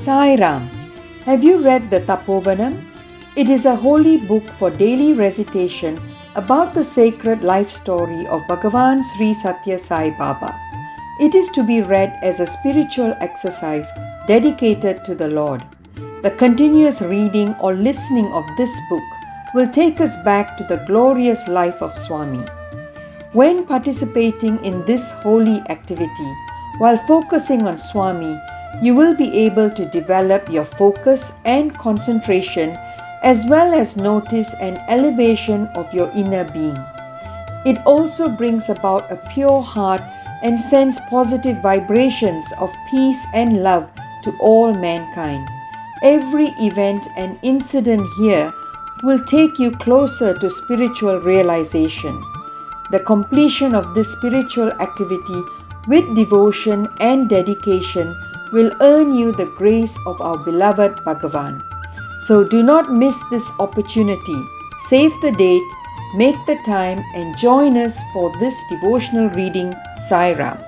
Sai Ram. Have you read the Tapovanam? It is a holy book for daily recitation about the sacred life story of Bhagavan Sri Sathya Sai Baba. It is to be read as a spiritual exercise dedicated to the Lord. The continuous reading or listening of this book will take us back to the glorious life of Swami. When participating in this holy activity, while focusing on Swami, you will be able to develop your focus and concentration as well as notice an elevation of your inner being. It also brings about a pure heart and sends positive vibrations of peace and love to all mankind. Every event and incident here will take you closer to spiritual realization. The completion of this spiritual activity with devotion and dedication will earn you the grace of our beloved Bhagavan. So do not miss this opportunity. Save the date, make the time, and join us for this devotional reading. Sai Ram.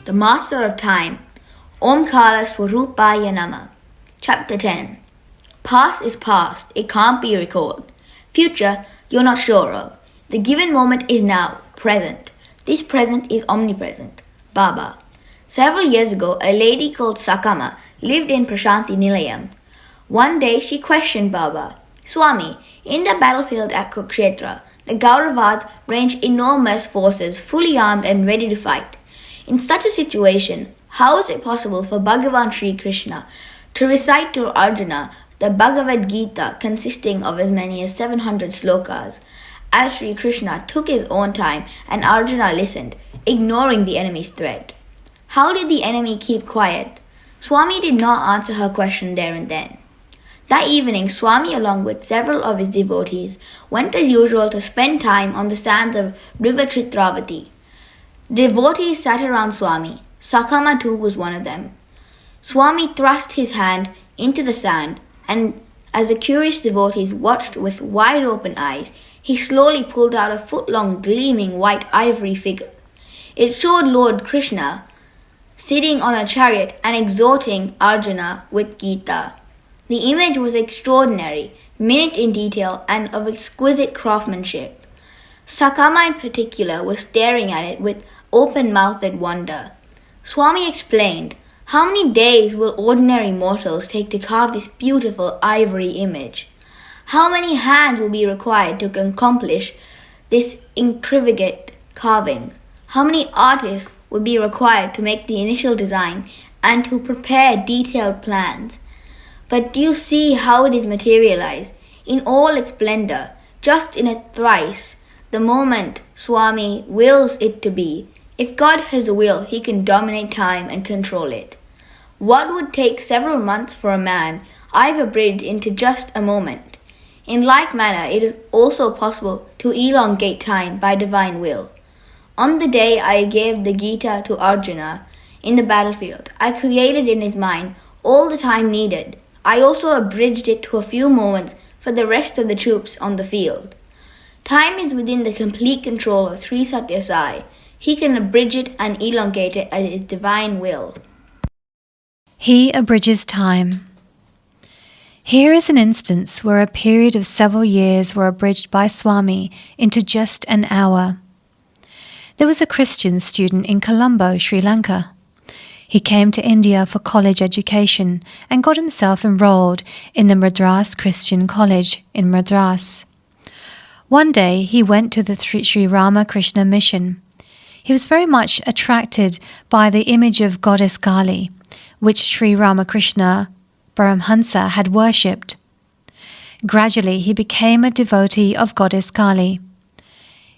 The Master of Time. Omkara Swarupaya Nama. Chapter 10. Past is past, it can't be recalled. Future, you're not sure of. The given moment is now, present. This present is omnipresent. Baba. Several years ago, a lady called Sakama lived in Prashanti Nilayam. One day she questioned Baba. Swami, in the battlefield at Kurukshetra, the Kauravas ranged enormous forces fully armed and ready to fight. In such a situation, how is it possible for Bhagavan Sri Krishna to recite to Arjuna the Bhagavad Gita consisting of as many as 700 slokas, as Sri Krishna took his own time and Arjuna listened, ignoring the enemy's threat? How did the enemy keep quiet? Swami did not answer her question there and then. That evening, Swami, along with several of his devotees, went as usual to spend time on the sands of River Chitravati. Devotees sat around Swami. Sakama too was one of them. Swami thrust his hand into the sand, and as the curious devotees watched with wide open eyes, he slowly pulled out a foot-long gleaming white ivory figure. It showed Lord Krishna sitting on a chariot and exhorting Arjuna with Gita. The image was extraordinary, minute in detail, and of exquisite craftsmanship. Sakama in particular was staring at it with open-mouthed wonder. Swami explained, how many days will ordinary mortals take to carve this beautiful ivory image? How many hands will be required to accomplish this intricate carving? How many artists would be required to make the initial design and to prepare detailed plans? But do you see how it is materialized in all its splendor, just in a thrice, the moment Swami wills it to be? If God has a will, he can dominate time and control it. What would take several months for a man, I've abridged into just a moment. In like manner, it is also possible to elongate time by divine will. On the day I gave the Gita to Arjuna in the battlefield, I created in his mind all the time needed. I also abridged it to a few moments for the rest of the troops on the field. Time is within the complete control of Sri Sathya Sai. He can abridge it and elongate it at his divine will. He abridges time. Here is an instance where a period of several years were abridged by Swami into just an hour. There was a Christian student in Colombo, Sri Lanka. He came to India for college education and got himself enrolled in the Madras Christian College in Madras. One day he went to the Sri Ramakrishna mission. He was very much attracted by the image of goddess Kali, which Sri Ramakrishna Paramhansa had worshipped. Gradually he became a devotee of goddess Kali.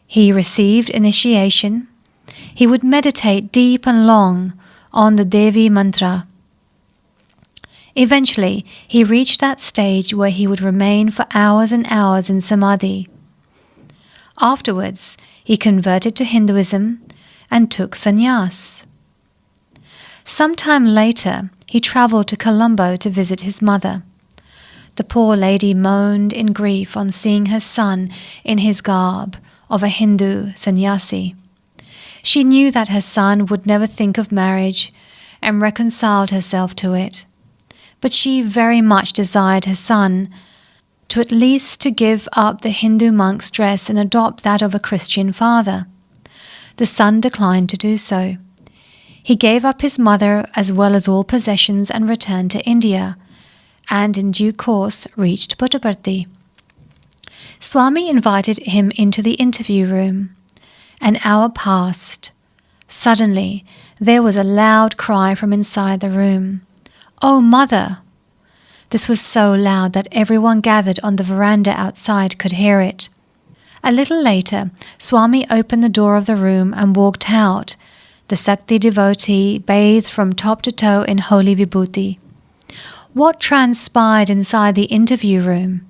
He received initiation. He would meditate deep and long on the Devi mantra. Eventually, he reached that stage where he would remain for hours and hours in samadhi. Afterwards, he converted to Hinduism and took sannyas. Sometime later, he travelled to Colombo to visit his mother. The poor lady moaned in grief on seeing her son in his garb of a Hindu sannyasi. She knew that her son would never think of marriage and reconciled herself to it. But she very much desired her son to at least to give up the Hindu monk's dress and adopt that of a Christian father. The son declined to do so. He gave up his mother as well as all possessions and returned to India, and in due course reached Puttaparthi. Swami invited him into the interview room. An hour passed. Suddenly, there was a loud cry from inside the room. "Oh, mother!" This was so loud that everyone gathered on the veranda outside could hear it. A little later, Swami opened the door of the room and walked out, the Sakti devotee bathed from top to toe in holy vibhuti. What transpired inside the interview room?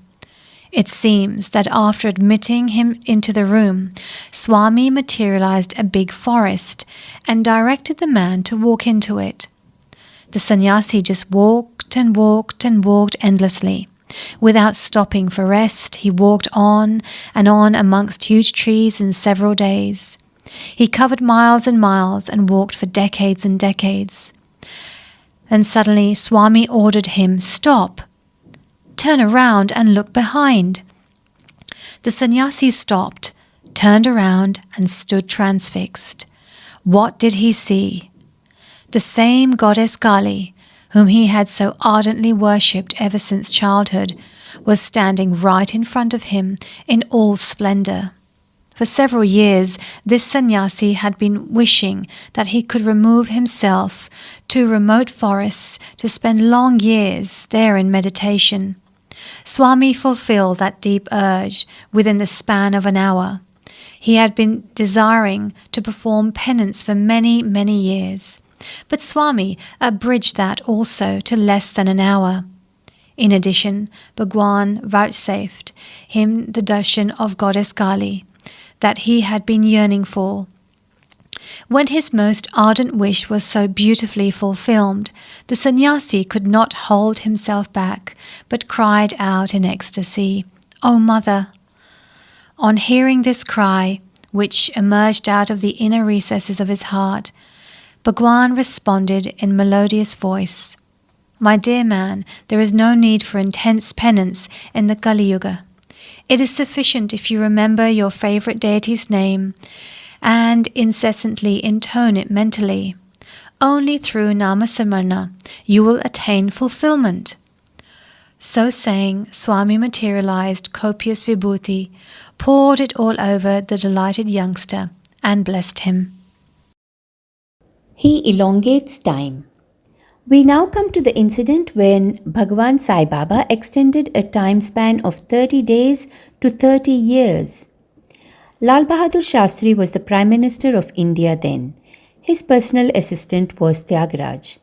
It seems that after admitting him into the room, Swami materialized a big forest and directed the man to walk into it. The sannyasi just walked and walked and walked endlessly. Without stopping for rest, he walked on and on amongst huge trees in several days. He covered miles and miles and walked for decades and decades. Then suddenly Swami ordered him, "Stop! Turn around and look behind." The sannyasi stopped, turned around and stood transfixed. What did he see? The same goddess Kali, whom he had so ardently worshipped ever since childhood, was standing right in front of him in all splendor. For several years, this sannyasi had been wishing that he could remove himself to remote forests to spend long years there in meditation. Swami fulfilled that deep urge within the span of an hour. He had been desiring to perform penance for many, many years. But Swami abridged that also to less than an hour. In addition, Bhagavan vouchsafed him the darshan of goddess Kali that he had been yearning for. When his most ardent wish was so beautifully fulfilled, the sannyasi could not hold himself back, but cried out in ecstasy, "O mother!" On hearing this cry, which emerged out of the inner recesses of his heart, Bhagavan responded in melodious voice, "My dear man, there is no need for intense penance in the Kali Yuga. It is sufficient if you remember your favorite deity's name and incessantly intone it mentally. Only through Namasamarna you will attain fulfillment." So saying, Swami materialized copious vibhuti, poured it all over the delighted youngster, and blessed him. He elongates time. We now come to the incident when Bhagavan Sai Baba extended a time span of 30 days to 30 years. Lal Bahadur Shastri was the Prime Minister of India then. His personal assistant was Tyagaraj.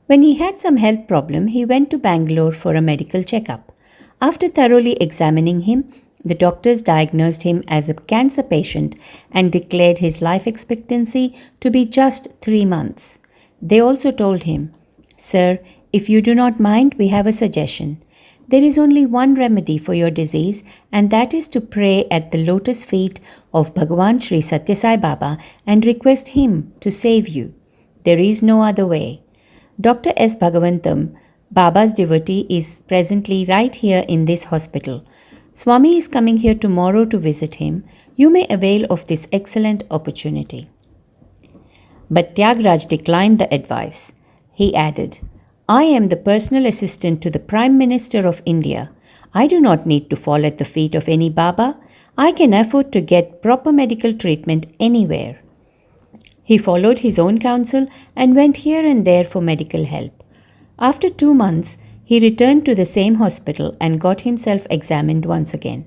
When he had some health problem, he went to Bangalore for a medical checkup. After thoroughly examining him, the doctors diagnosed him as a cancer patient and declared his life expectancy to be just 3 months. They also told him, "Sir, if you do not mind, we have a suggestion. There is only one remedy for your disease, and that is to pray at the lotus feet of Bhagavan Sri Sathya Sai Baba and request him to save you. There is no other way." Dr. S. Bhagavantam Baba's devotee is presently right here in this hospital. Swami is coming here tomorrow to visit him. You may avail of this excellent opportunity. But Tyagraj declined the advice. He added, I am the personal assistant to the Prime Minister of India. I do not need to fall at the feet of any Baba. I can afford to get proper medical treatment anywhere. He followed his own counsel and went here and there for medical help. After 2 months, he returned to the same hospital and got himself examined once again.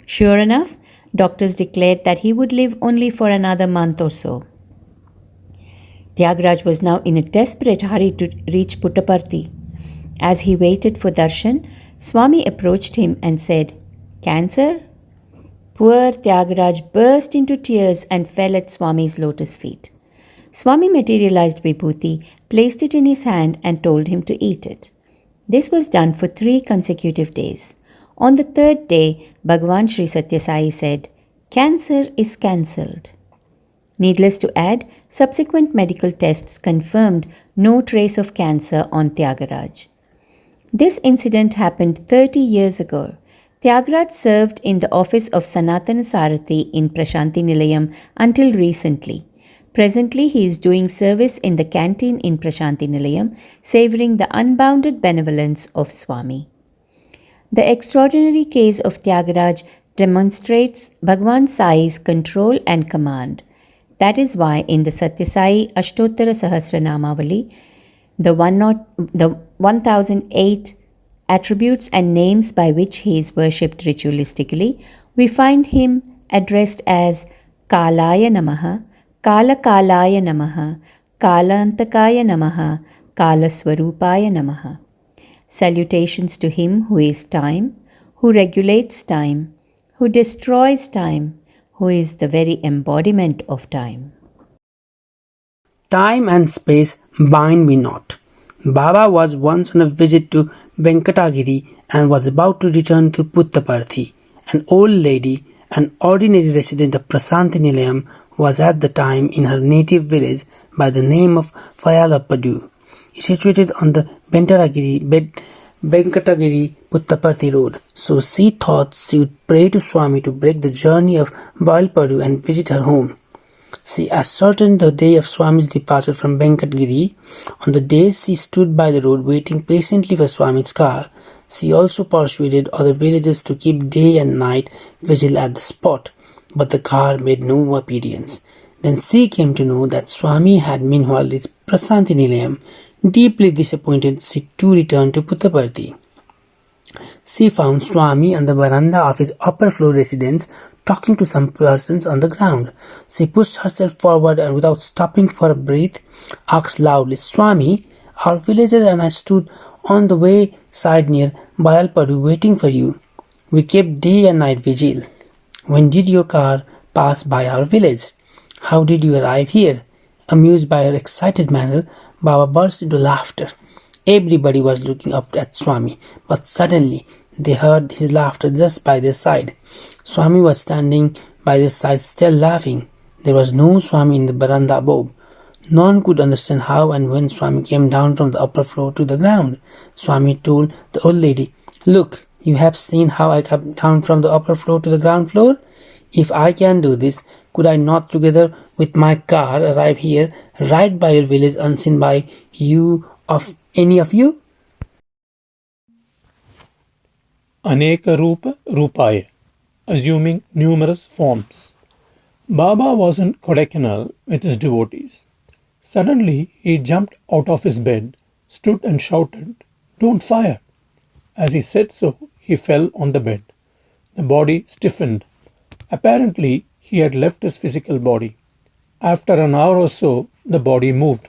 Sure enough, doctors declared that he would live only for another month or so. Tyagraj was now in a desperate hurry to reach Puttaparthi. As he waited for darshan, Swami approached him and said, Cancer? Poor Tyagraj burst into tears and fell at Swami's lotus feet. Swami materialized Vibhuti, placed it in his hand and told him to eat it. This was done for 3 consecutive days. On the 3rd day, Bhagavan Sri Sathya Sai said, Cancer is cancelled. Needless to add, subsequent medical tests confirmed no trace of cancer on Tyagaraj. This incident happened 30 years ago. Tyagaraj served in the office of Sanatana Sarathi in Prashanti Nilayam until recently. Presently, he is doing service in the canteen in Prashanti Nilayam, savouring the unbounded benevolence of Swami. The extraordinary case of Tyagaraj demonstrates Bhagavan Sai's control and command. That is why in the Satya Sai Ashtottara Sahasranamavali, the 1008 attributes and names by which he is worshipped ritualistically, we find him addressed as Kalaya Namaha, Kala Kalaya Namaha, Kalantakaya Namaha, Kala Swarupaya Namaha. Salutations to him who is time, who regulates time, who destroys time, who is the very embodiment of time. Time and space bind me not. Baba was once on a visit to Venkatagiri and was about to return to Puttaparthi. An old lady, an ordinary resident of Prasanthi Nilayam, was at the time in her native village by the name of Fayalappadu, situated on the Venkatagiri Puttaparthi road. So she thought she would pray to Swami to break the journey of Vailpadu and visit her home. She ascertained the day of Swami's departure from Venkatagiri. On the day she stood by the road waiting patiently for Swami's car. She also persuaded other villagers to keep day and night vigil at the spot, but the car made no appearance. Then she came to know that Swami had meanwhile reached Prasanthi Nilayam. Deeply disappointed, she too returned to Puttaparthi. She found Swami on the veranda of his upper floor residence talking to some persons on the ground. She pushed herself forward and without stopping for a breath, asked loudly, Swami, our villagers and I stood on the wayside near Bayalpadu waiting for you. We kept day and night vigil. When did your car pass by our village? How did you arrive here? Amused by her excited manner, Baba burst into laughter. Everybody was looking up at Swami, but suddenly they heard his laughter just by their side. Swami was standing by their side still laughing. There was no Swami in the veranda above. None could understand how and when Swami came down from the upper floor to the ground. Swami told the old lady, Look, you have seen how I came down from the upper floor to the ground floor? If I can do this, could I not together with my car arrive here right by your village unseen by you of any of you? Aneka Rupa Rupaya, assuming numerous forms. Baba was in Kodaikanal with his devotees. Suddenly he jumped out of his bed, stood and shouted, Don't fire! As he said so, he fell on the bed. The body stiffened. Apparently, he had left his physical body. After an hour or so, the body moved.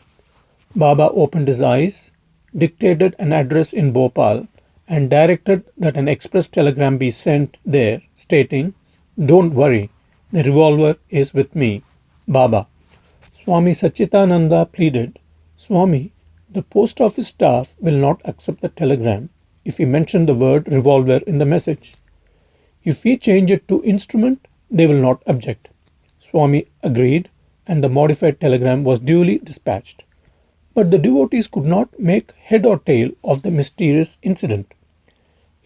Baba opened his eyes, dictated an address in Bhopal, and directed that an express telegram be sent there, stating, Don't worry, the revolver is with me, Baba. Swami Satchitananda pleaded, Swami, the post office staff will not accept the telegram if we mention the word revolver in the message. If we change it to instrument, they will not object. Swami agreed, and the modified telegram was duly dispatched. But the devotees could not make head or tail of the mysterious incident.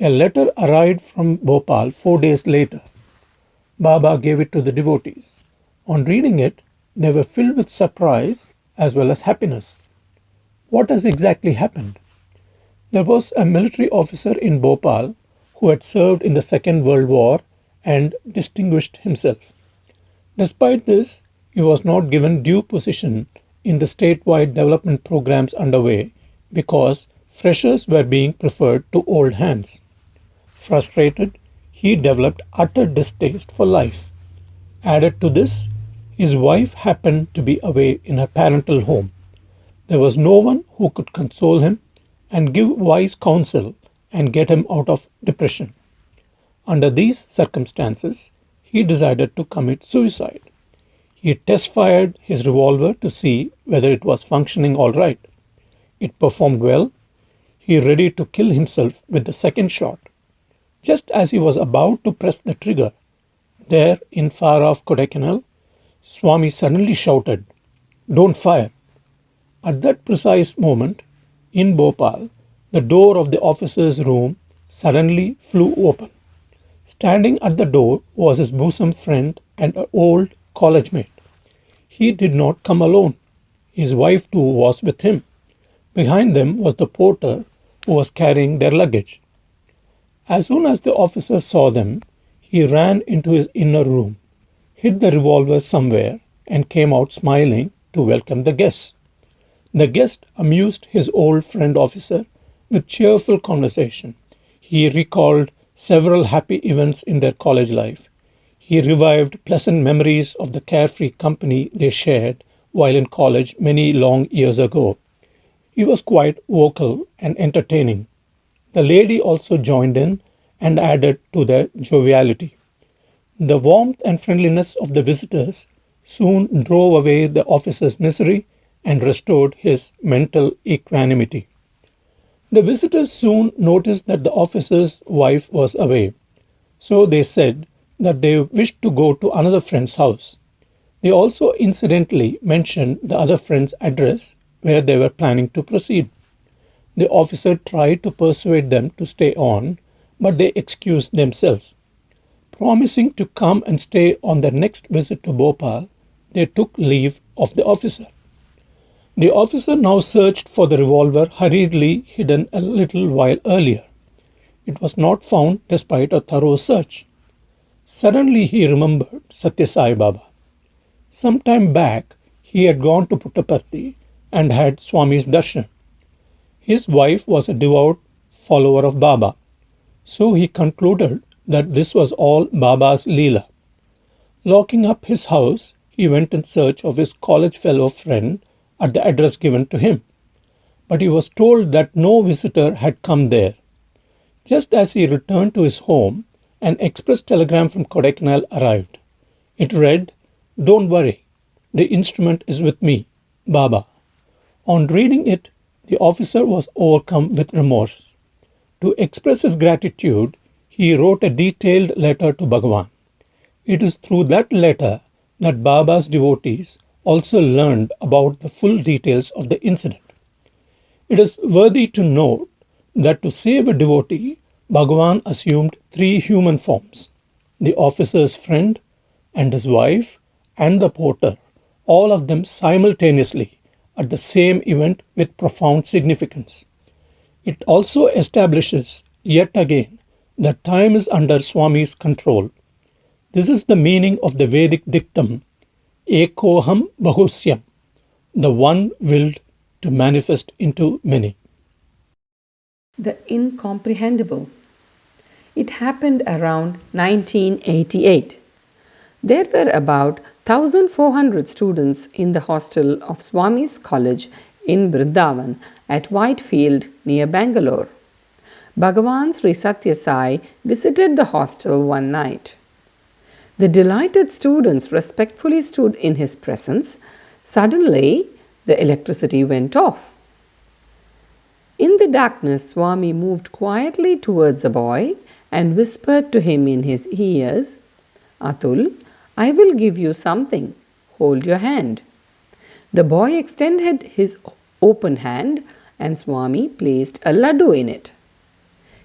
A letter arrived from Bhopal 4 days later. Baba gave it to the devotees. On reading it, they were filled with surprise as well as happiness. What has exactly happened? There was a military officer in Bhopal who had served in the Second World War and distinguished himself. Despite this, he was not given due position in the statewide development programs underway because freshers were being preferred to old hands. Frustrated, he developed utter distaste for life. Added to this, his wife happened to be away in her parental home. There was no one who could console him and give wise counsel and get him out of depression. Under these circumstances, he decided to commit suicide. He test fired his revolver to see whether it was functioning all right. It performed well. He ready to kill himself with the second shot. Just as he was about to press the trigger, there in far off Kodaikanal, Swami suddenly shouted, "Don't fire." At that precise moment, in Bhopal, the door of the officer's room suddenly flew open. Standing at the door was his bosom friend and an old college mate. He did not come alone. His wife too was with him. Behind them was the porter who was carrying their luggage. As soon as the officer saw them, he ran into his inner room, hid the revolver somewhere, and came out smiling to welcome the guests. The guest amused his old friend officer with cheerful conversation. He recalled several happy events in their college life. He revived pleasant memories of the carefree company they shared while in college many long years ago. He was quite vocal and entertaining. The lady also joined in and added to the joviality. The warmth and friendliness of the visitors soon drove away the officer's misery and restored his mental equanimity. The visitors soon noticed that the officer's wife was away, so they said that they wished to go to another friend's house. They also incidentally mentioned the other friend's address where they were planning to proceed. The officer tried to persuade them to stay on, but they excused themselves. Promising to come and stay on their next visit to Bhopal, they took leave of the officer. The officer now searched for the revolver hurriedly hidden a little while earlier. It was not found despite a thorough search. Suddenly he remembered Sathya Sai Baba. Some time back he had gone to Puttaparthi and had Swami's darshan. His wife was a devout follower of Baba, so he concluded that this was all Baba's Leela. Locking up his house, he went in search of his college fellow friend at the address given to him, but he was told that no visitor had come there. Just as he returned to his home, an express telegram from Kodaikanal arrived. It read, "Don't worry, the instrument is with me, Baba." On reading it, the officer was overcome with remorse. To express his gratitude, he wrote a detailed letter to Bhagavan. It is through that letter that Baba's devotees also learned about the full details of the incident. It is worthy to note that to save a devotee, Bhagavan assumed 3 human forms: the officer's friend and his wife and the porter, all of them simultaneously at the same event with profound significance. It also establishes yet again that time is under Swami's control. This is the meaning of the Vedic dictum, Ekoham Bahusyam, the one willed to manifest into many. The incomprehensible. It happened around 1988. There were about 1,400 students in the hostel of Swami's College in Vrindavan at Whitefield near Bangalore. Bhagavan Sri Sathya Sai visited the hostel one night. The delighted students respectfully stood in his presence. Suddenly, the electricity went off. In the darkness, Swami moved quietly towards a boy and whispered to him in his ears, "Atul, I will give you something. Hold your hand." The boy extended his open hand, and Swami placed a laddu in it.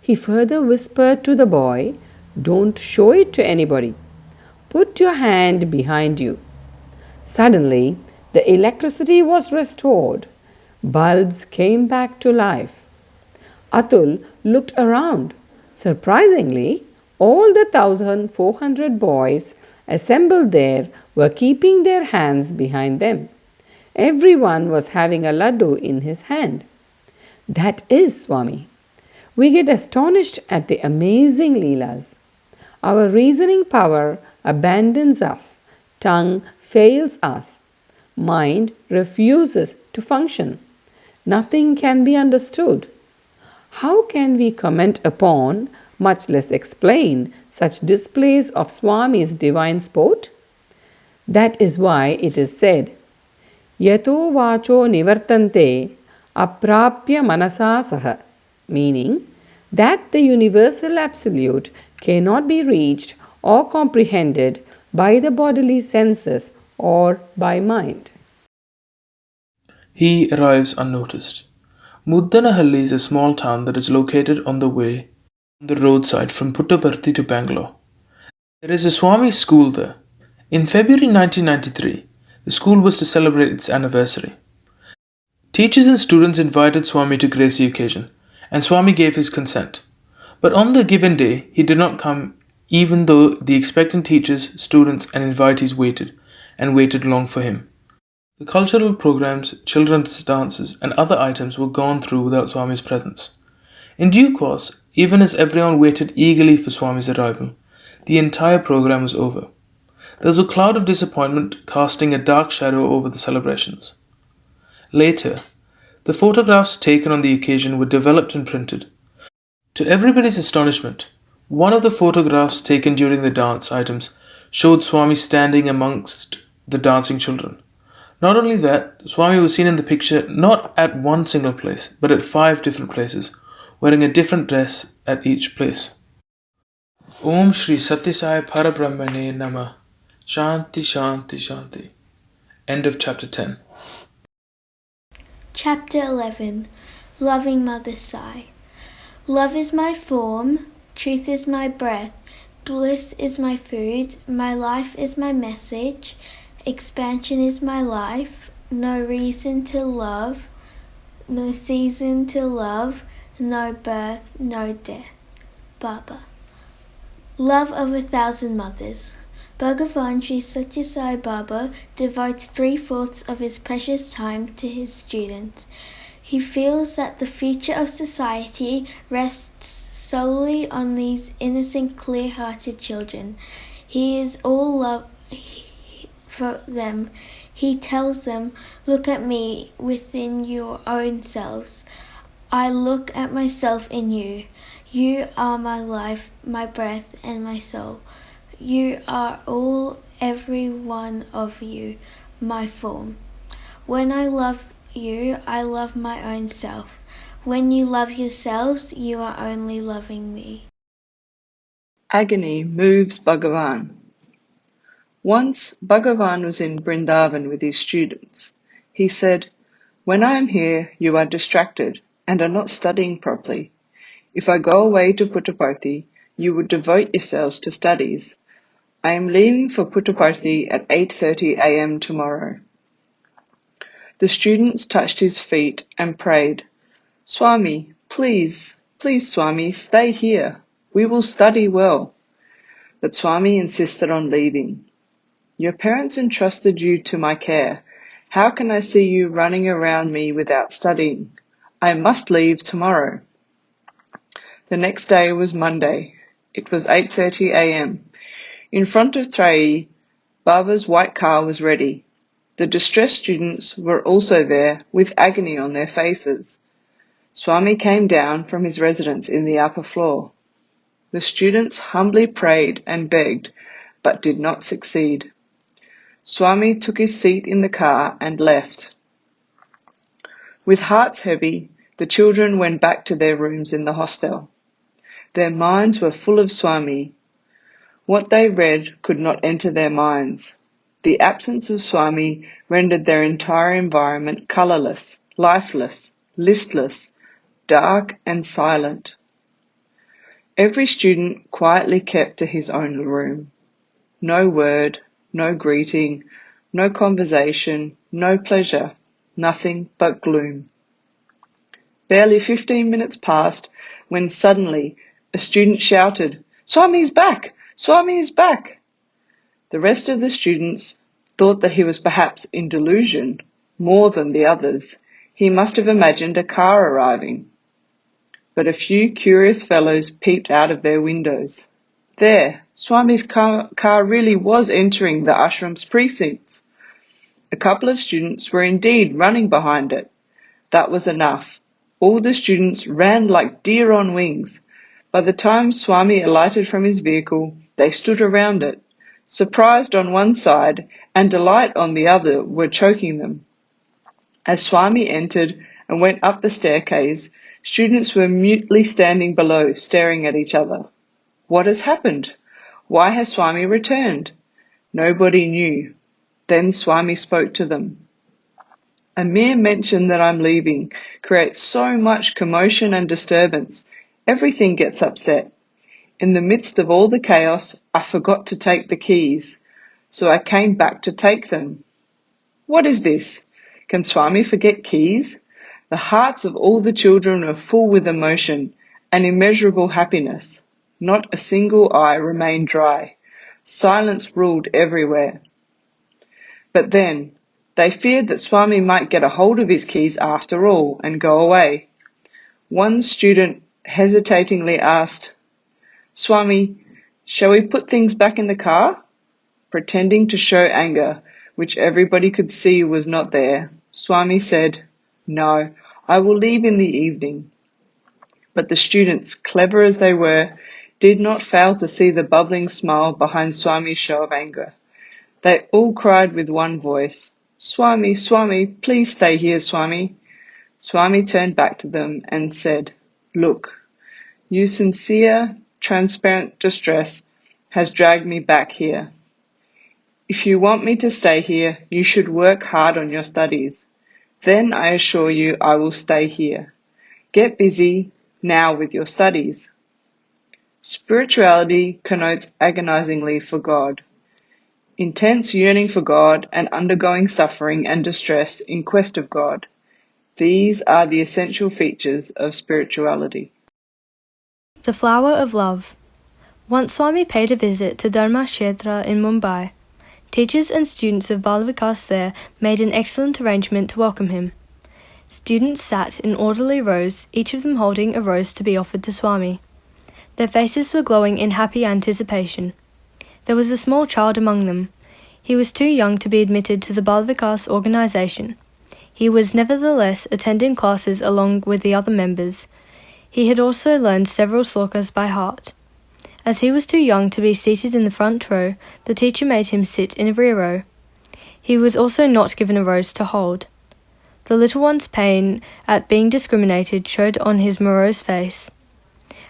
He further whispered to the boy, "Don't show it to anybody. Put your hand behind you." Suddenly, the electricity was restored. Bulbs came back to life. Atul looked around. Surprisingly, all the 1,400 boys assembled there were keeping their hands behind them. Everyone was having a laddu in his hand. That is Swami. We get astonished at the amazing Leelas. Our reasoning power abandons us. Tongue fails us. Mind refuses to function. Nothing can be understood. How can we comment upon, much less explain, such displays of Swami's divine sport? That is why it is said, Yato vacho nivartante aprapya manasa saha, meaning that the universal absolute cannot be reached or comprehended by the bodily senses or by mind. He arrives unnoticed. Muddanahalli is a small town that is located on the roadside from Puttaparthi to Bangalore. There is a Swami school there. In February 1993, the school was to celebrate its anniversary. Teachers and students invited Swami to grace the occasion, and Swami gave his consent. But on the given day, he did not come, even though the expectant teachers, students, and invitees waited long for him. The cultural programs, children's dances, and other items were gone through without Swami's presence. In due course, even as everyone waited eagerly for Swami's arrival, the entire program was over. There was a cloud of disappointment casting a dark shadow over the celebrations. Later, the photographs taken on the occasion were developed and printed. To everybody's astonishment, one of the photographs taken during the dance items showed Swami standing amongst the dancing children. Not only that, Swami was seen in the picture not at one single place, but at 5 different places, wearing a different dress at each place. Om Shri Sathya Sai Parabrahmane Nama. Shanti Shanti Shanti. End of chapter 10. Chapter 11. Loving Mother Sai. Love is my form, truth is my breath, bliss is my food, my life is my message, expansion is my life, no reason to love, no season to love, no birth, no death. Baba. Love of 1,000 mothers. Bhagavan Sri Sathya Sai Baba devotes 3/4 of his precious time to his students. He feels that the future of society rests solely on these innocent, clear-hearted children. He is all love for them. He tells them, "Look at me within your own selves. I look at myself in you. You are my life, my breath, and my soul. You are all, every one of you, my form. When I love you, I love my own self. When you love yourselves, you are only loving me." Agony moves Bhagavan. Once Bhagavan was in Vrindavan with his students. He said, "When I am here, you are distracted and are not studying properly. If I go away to Puttaparthi, you would devote yourselves to studies. I am leaving for Puttaparthi at 8:30 a.m. tomorrow." The students touched his feet and prayed, "Swami, please, Swami, stay here. We will study well." But Swami insisted on leaving. "Your parents entrusted you to my care. How can I see you running around me without studying? I must leave tomorrow." The next day was Monday. It was 8:30 a.m. In front of Trayi, Baba's white car was ready. The distressed students were also there with agony on their faces. Swami came down from his residence in the upper floor. The students humbly prayed and begged, but did not succeed. Swami took his seat in the car and left. With hearts heavy, the children went back to their rooms in the hostel. Their minds were full of Swami. What they read could not enter their minds. The absence of Swami rendered their entire environment colourless. lifeless, listless, dark and silent. Every student quietly kept to his own room. No word, no greeting, no conversation, no pleasure, nothing but gloom. Barely 15 minutes passed when suddenly a student shouted, "Swami is back! Swami is back!" The rest of the students thought that he was perhaps in delusion more than the others. He must have imagined a car arriving. But a few curious fellows peeped out of their windows. There, Swami's car really was entering the ashram's precincts. A couple of students were indeed running behind it. That was enough. All the students ran like deer on wings. By the time Swami alighted from his vehicle, they stood around it. Surprise on one side and delight on the other were choking them. As Swami entered and went up the staircase, students were mutely standing below, staring at each other. What has happened? Why has Swami returned? Nobody knew. Then Swami spoke to them. A mere mention that I'm leaving creates so much commotion and disturbance. Everything gets upset. In the midst of all the chaos, I forgot to take the keys, so I came back to take them. What is this? Can Swami forget keys? The hearts of all the children were full with emotion and immeasurable happiness. Not a single eye remained dry. Silence ruled everywhere. But then, they feared that Swami might get a hold of his keys after all and go away. One student hesitatingly asked, "Swami, shall we put things back in the car?" Pretending to show anger, which everybody could see was not there, Swami said, "No, I will leave in the evening." But the students, clever as they were, did not fail to see the bubbling smile behind Swami's show of anger. They all cried with one voice, "Swami, Swami, please stay here, Swami." Swami turned back to them and said, "Look, your sincere, transparent distress has dragged me back here. If you want me to stay here, you should work hard on your studies. Then I assure you I will stay here. Get busy now with your studies." Spirituality connotes agonizingly for God, intense yearning for God and undergoing suffering and distress in quest of God. These are the essential features of spirituality. The Flower of Love. Once Swami paid a visit to Dharma Kshetra in Mumbai. Teachers and students of Bal Vikas there made an excellent arrangement to welcome him. Students sat in orderly rows, each of them holding a rose to be offered to Swami. Their faces were glowing in happy anticipation. There was a small child among them. He was too young to be admitted to the Bal Vikas organization. He was nevertheless attending classes along with the other members. He had also learned several slokas by heart. As he was too young to be seated in the front row, the teacher made him sit in a rear row. He was also not given a rose to hold. The little one's pain at being discriminated showed on his morose face.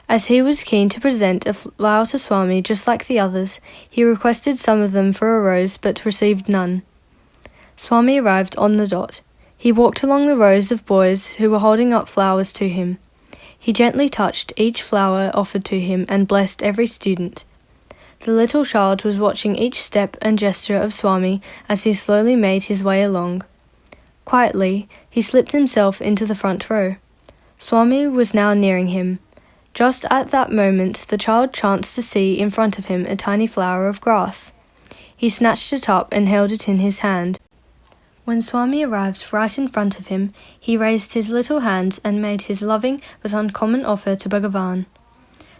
As he was keen to present a flower to Swami just like the others, he requested some of them for a rose but received none. Swami arrived on the dot. He walked along the rows of boys who were holding up flowers to him. He gently touched each flower offered to him and blessed every student. The little child was watching each step and gesture of Swami as he slowly made his way along. Quietly, he slipped himself into the front row. Swami was now nearing him. Just at that moment, the child chanced to see in front of him a tiny flower of grass. He snatched it up and held it in his hand. When Swami arrived right in front of him, he raised his little hands and made his loving but uncommon offer to Bhagavan.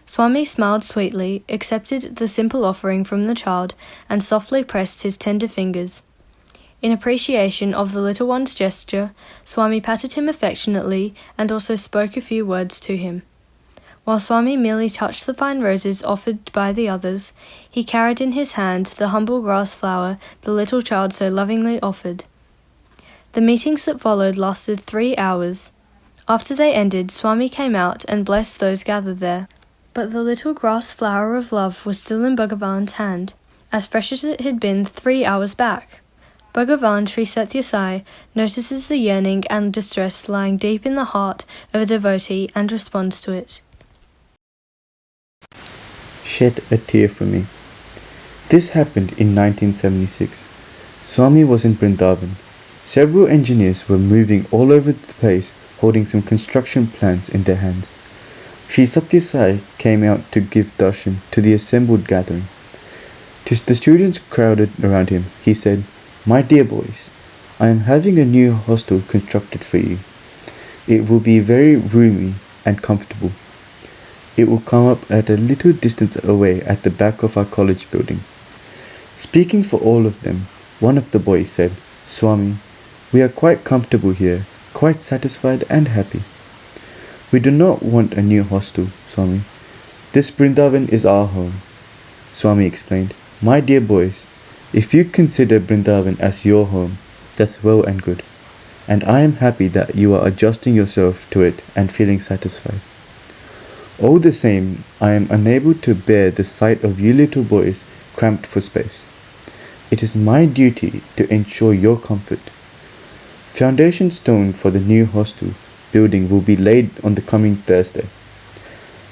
Swami smiled sweetly, accepted the simple offering from the child, and softly pressed his tender fingers. In appreciation of the little one's gesture, Swami patted him affectionately and also spoke a few words to him. While Swami merely touched the fine roses offered by the others, he carried in his hand the humble grass flower the little child so lovingly offered. The meetings that followed lasted 3 hours. After they ended, Swami came out and blessed those gathered there. But the little grass flower of love was still in Bhagavan's hand, as fresh as it had been 3 hours back. Bhagavan Sri Sathya Sai notices the yearning and distress lying deep in the heart of a devotee and responds to it. Shed a tear for me. This happened in 1976. Swami was in Vrindavan. Several engineers were moving all over the place holding some construction plans in their hands. Sri Sathya Sai came out to give darshan to the assembled gathering. To the students crowded around him, he said, "My dear boys, I am having a new hostel constructed for you. It will be very roomy and comfortable. It will come up at a little distance away at the back of our college building." Speaking for all of them, one of the boys said, "Swami, we are quite comfortable here, quite satisfied and happy. We do not want a new hostel, Swami. This Vrindavan is our home." Swami explained, "My dear boys, if you consider Vrindavan as your home, that's well and good. And I am happy that you are adjusting yourself to it and feeling satisfied. All the same, I am unable to bear the sight of you little boys cramped for space. It is my duty to ensure your comfort. Foundation stone for the new hostel building will be laid on the coming Thursday."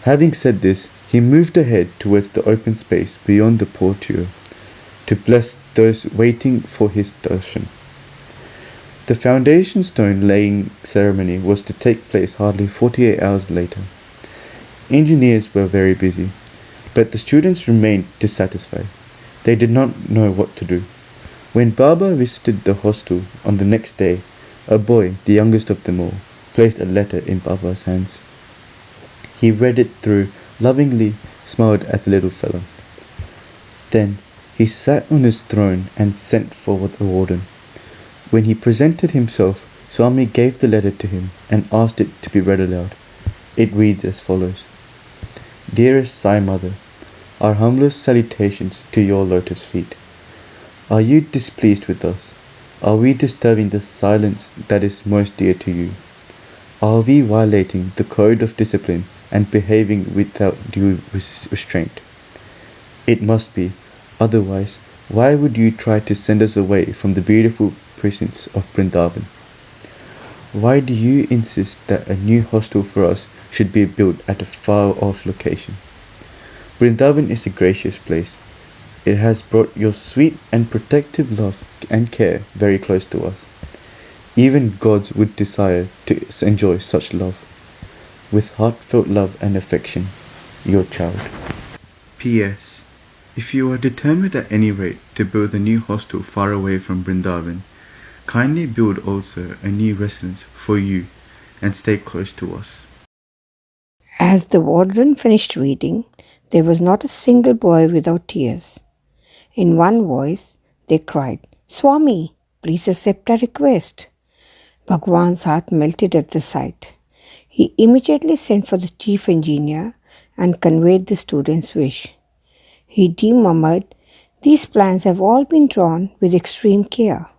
Having said this, he moved ahead towards the open space beyond the portico to bless those waiting for his darshan. The foundation stone laying ceremony was to take place hardly 48 hours later. Engineers were very busy, but the students remained dissatisfied. They did not know what to do. When Baba visited the hostel on the next day, a boy, the youngest of them all, placed a letter in Baba's hands. He read it through, lovingly smiled at the little fellow. Then he sat on his throne and sent for the warden. When he presented himself, Swami gave the letter to him and asked it to be read aloud. It reads as follows: "Dearest Sai Mother, our humblest salutations to your lotus feet. Are you displeased with us? Are we disturbing the silence that is most dear to you? Are we violating the code of discipline and behaving without due restraint? It must be, otherwise why would you try to send us away from the beautiful precincts of Vrindavan? Why do you insist that a new hostel for us should be built at a far-off location? Vrindavan is a gracious place. It has brought your sweet and protective love and care very close to us. Even gods would desire to enjoy such love. With heartfelt love and affection, your child." P.S. If you are determined at any rate to build a new hostel far away from Vrindavan, kindly build also a new residence for you and stay close to us. As the warden finished reading, there was not a single boy without tears. In one voice, they cried, "Swami, please accept our request." Bhagwan's heart melted at the sight. He immediately sent for the chief engineer and conveyed the student's wish. He murmured, "These plans have all been drawn with extreme care,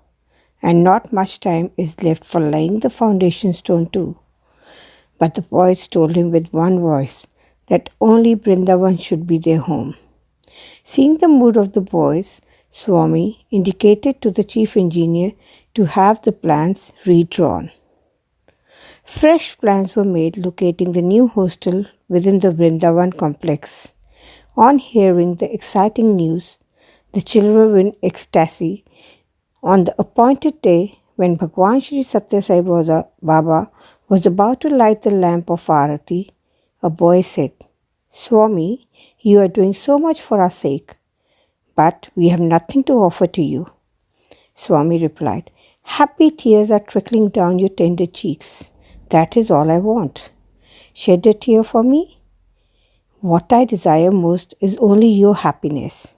and not much time is left for laying the foundation stone too." But the boys told him with one voice that only Vrindavan should be their home. Seeing the mood of the boys, Swami indicated to the chief engineer to have the plans redrawn. Fresh plans were made locating the new hostel within the Vrindavan complex. On hearing the exciting news, the children were in ecstasy. On the appointed day, when Bhagwan Sri Sathya Sai Baba was about to light the lamp of Arati, a boy said, "Swami, you are doing so much for our sake, but we have nothing to offer to you." Swami replied, "Happy tears are trickling down your tender cheeks. That is all I want. Shed a tear for me. What I desire most is only your happiness."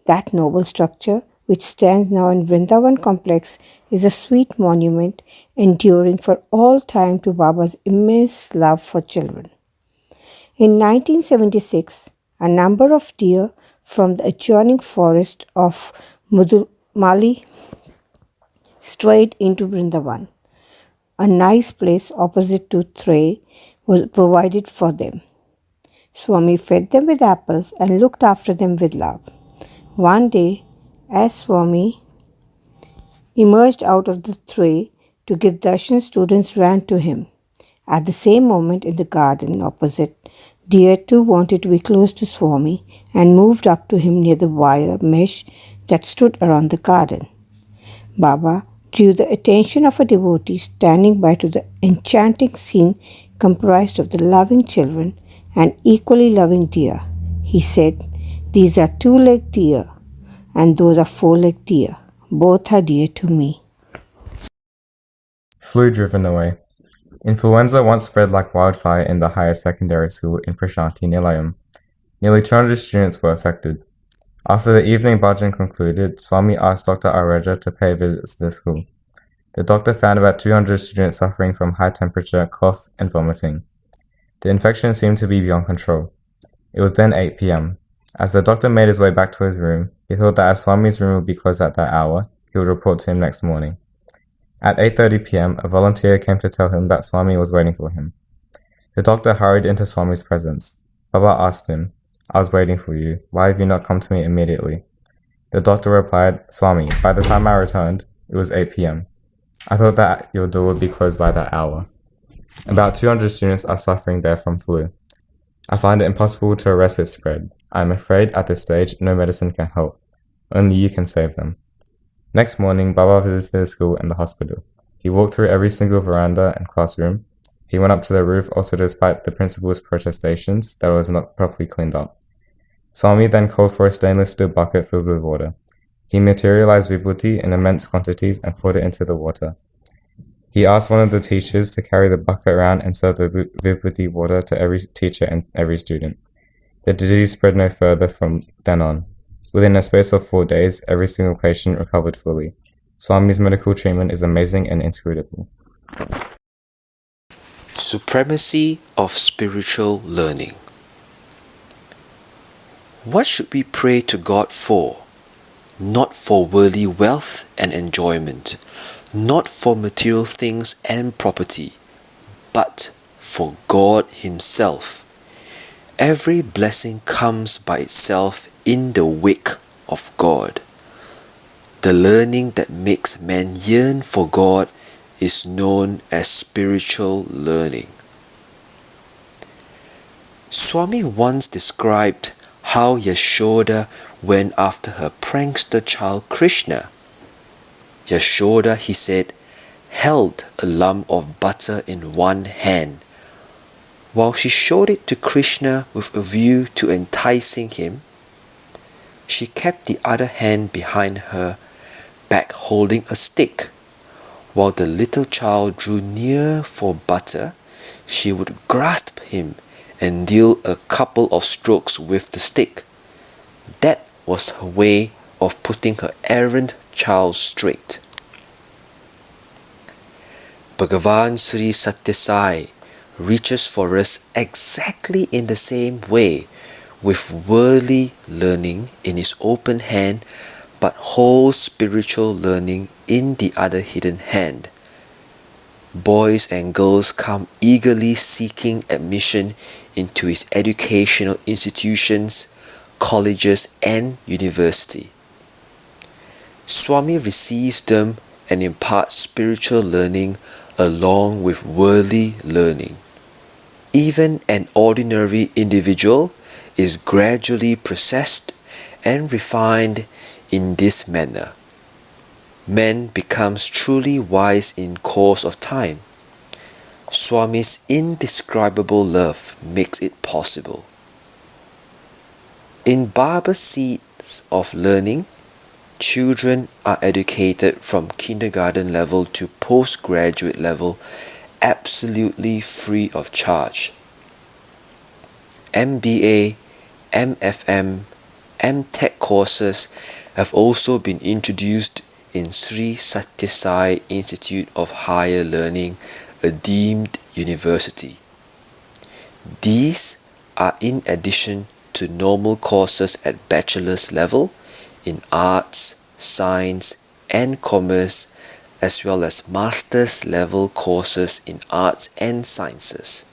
That noble structure, which stands now in Vrindavan complex, is a sweet monument enduring for all time to Baba's immense love for children. In 1976, a number of deer from the adjoining forest of Mali strayed into Vrindavan. A nice place opposite to Thray was provided for them. Swami fed them with apples and looked after them with love. One day, as Swami emerged out of the tray to give darshan. Students ran to him. At the same moment, in the garden opposite, Deer too wanted to be close to Swami and moved up to him near the wire mesh that stood around the garden. Baba drew the attention of a devotee standing by to the enchanting scene comprised of the loving children and equally loving deer. He said, "These are two-legged deer, and those are four-legged deer. Both are dear to me." Flu driven away. Influenza once spread like wildfire in the higher secondary school in Prashanti Nilayam. Nearly 200 students were affected. After the evening bhajan concluded, Swami asked Dr. Areja to pay a visit to the school. The doctor found about 200 students suffering from high temperature, cough, and vomiting. The infection seemed to be beyond control. It was then 8 p.m. As the doctor made his way back to his room, he thought that as Swami's room would be closed at that hour, he would report to him next morning. At 8:30 p.m., a volunteer came to tell him that Swami was waiting for him. The doctor hurried into Swami's presence. Baba asked him, "I was waiting for you. Why have you not come to me immediately?" The doctor replied, "Swami, by the time I returned, it was 8 p.m. I thought that your door would be closed by that hour. About 200 students are suffering there from flu. I find it impossible to arrest its spread. I am afraid at this stage no medicine can help. Only you can save them." Next morning, Baba visited the school and the hospital. He walked through every single veranda and classroom. He went up to the roof also despite the principal's protestations that it was not properly cleaned up. Swami then called for a stainless steel bucket filled with water. He materialized vibhuti in immense quantities and poured it into the water. He asked one of the teachers to carry the bucket around and serve the vibhuti water to every teacher and every student. The disease spread no further from then on. Within a space of 4 days, every single patient recovered fully. Swami's medical treatment is amazing and inscrutable. Supremacy of spiritual learning. What should we pray to God for? Not for worldly wealth and enjoyment, not for material things and property, but for God Himself. Every blessing comes by itself in the wake of God. The learning that makes man yearn for God is known as spiritual learning. Swami once described how Yashoda went after her prankster child Krishna. Yashoda, he said, held a lump of butter in one hand, while she showed it to Krishna with a view to enticing him. She kept the other hand behind her back holding a stick. While the little child drew near for butter, she would grasp him and deal a couple of strokes with the stick. That was her way of putting her errant child straight. Bhagavan Sri Sathya Sai reaches for us exactly in the same way, with worldly learning in his open hand, but holds spiritual learning in the other hidden hand. Boys and girls come eagerly seeking admission into his educational institutions, colleges and university. Swami receives them and imparts spiritual learning along with worldly learning. Even an ordinary individual is gradually processed and refined in this manner. Man becomes truly wise in course of time. Swami's indescribable love makes it possible. In Barber seeds of learning, children are educated from kindergarten level to postgraduate level absolutely free of charge. MBA, MFM, MTech courses have also been introduced in Sri Sathya Sai Institute of Higher Learning, a deemed university. These are in addition to normal courses at bachelor's level in arts, science and commerce, as well as master's level courses in arts and sciences.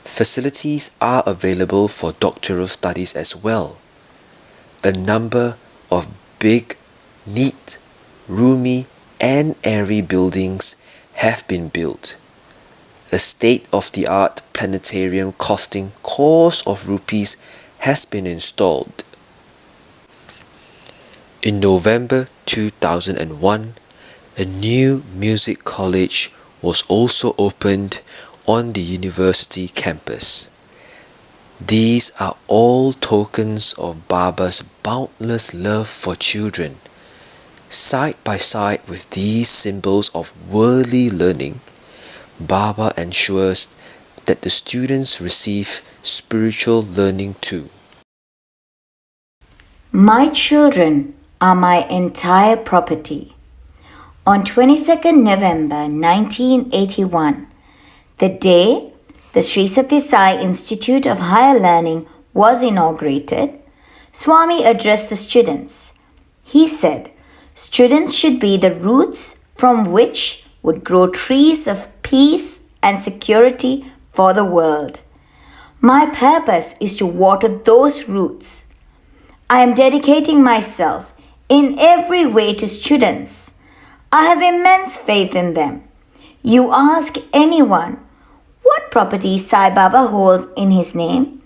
Facilities are available for doctoral studies as well. A number of big, neat, roomy and airy buildings have been built. A state-of-the-art planetarium costing crores of rupees has been installed. In November 2001, a new music college was also opened on the university campus. These are all tokens of Baba's boundless love for children. Side by side with these symbols of worldly learning, Baba ensures that the students receive spiritual learning too. My children are my entire property. On 22nd November 1981, the day the Sri Sathya Sai Institute of Higher Learning was inaugurated, Swami addressed the students. He said, students should be the roots from which would grow trees of peace and security for the world. My purpose is to water those roots. I am dedicating myself in every way to students. I have immense faith in them. You ask anyone, what property Sai Baba holds in his name?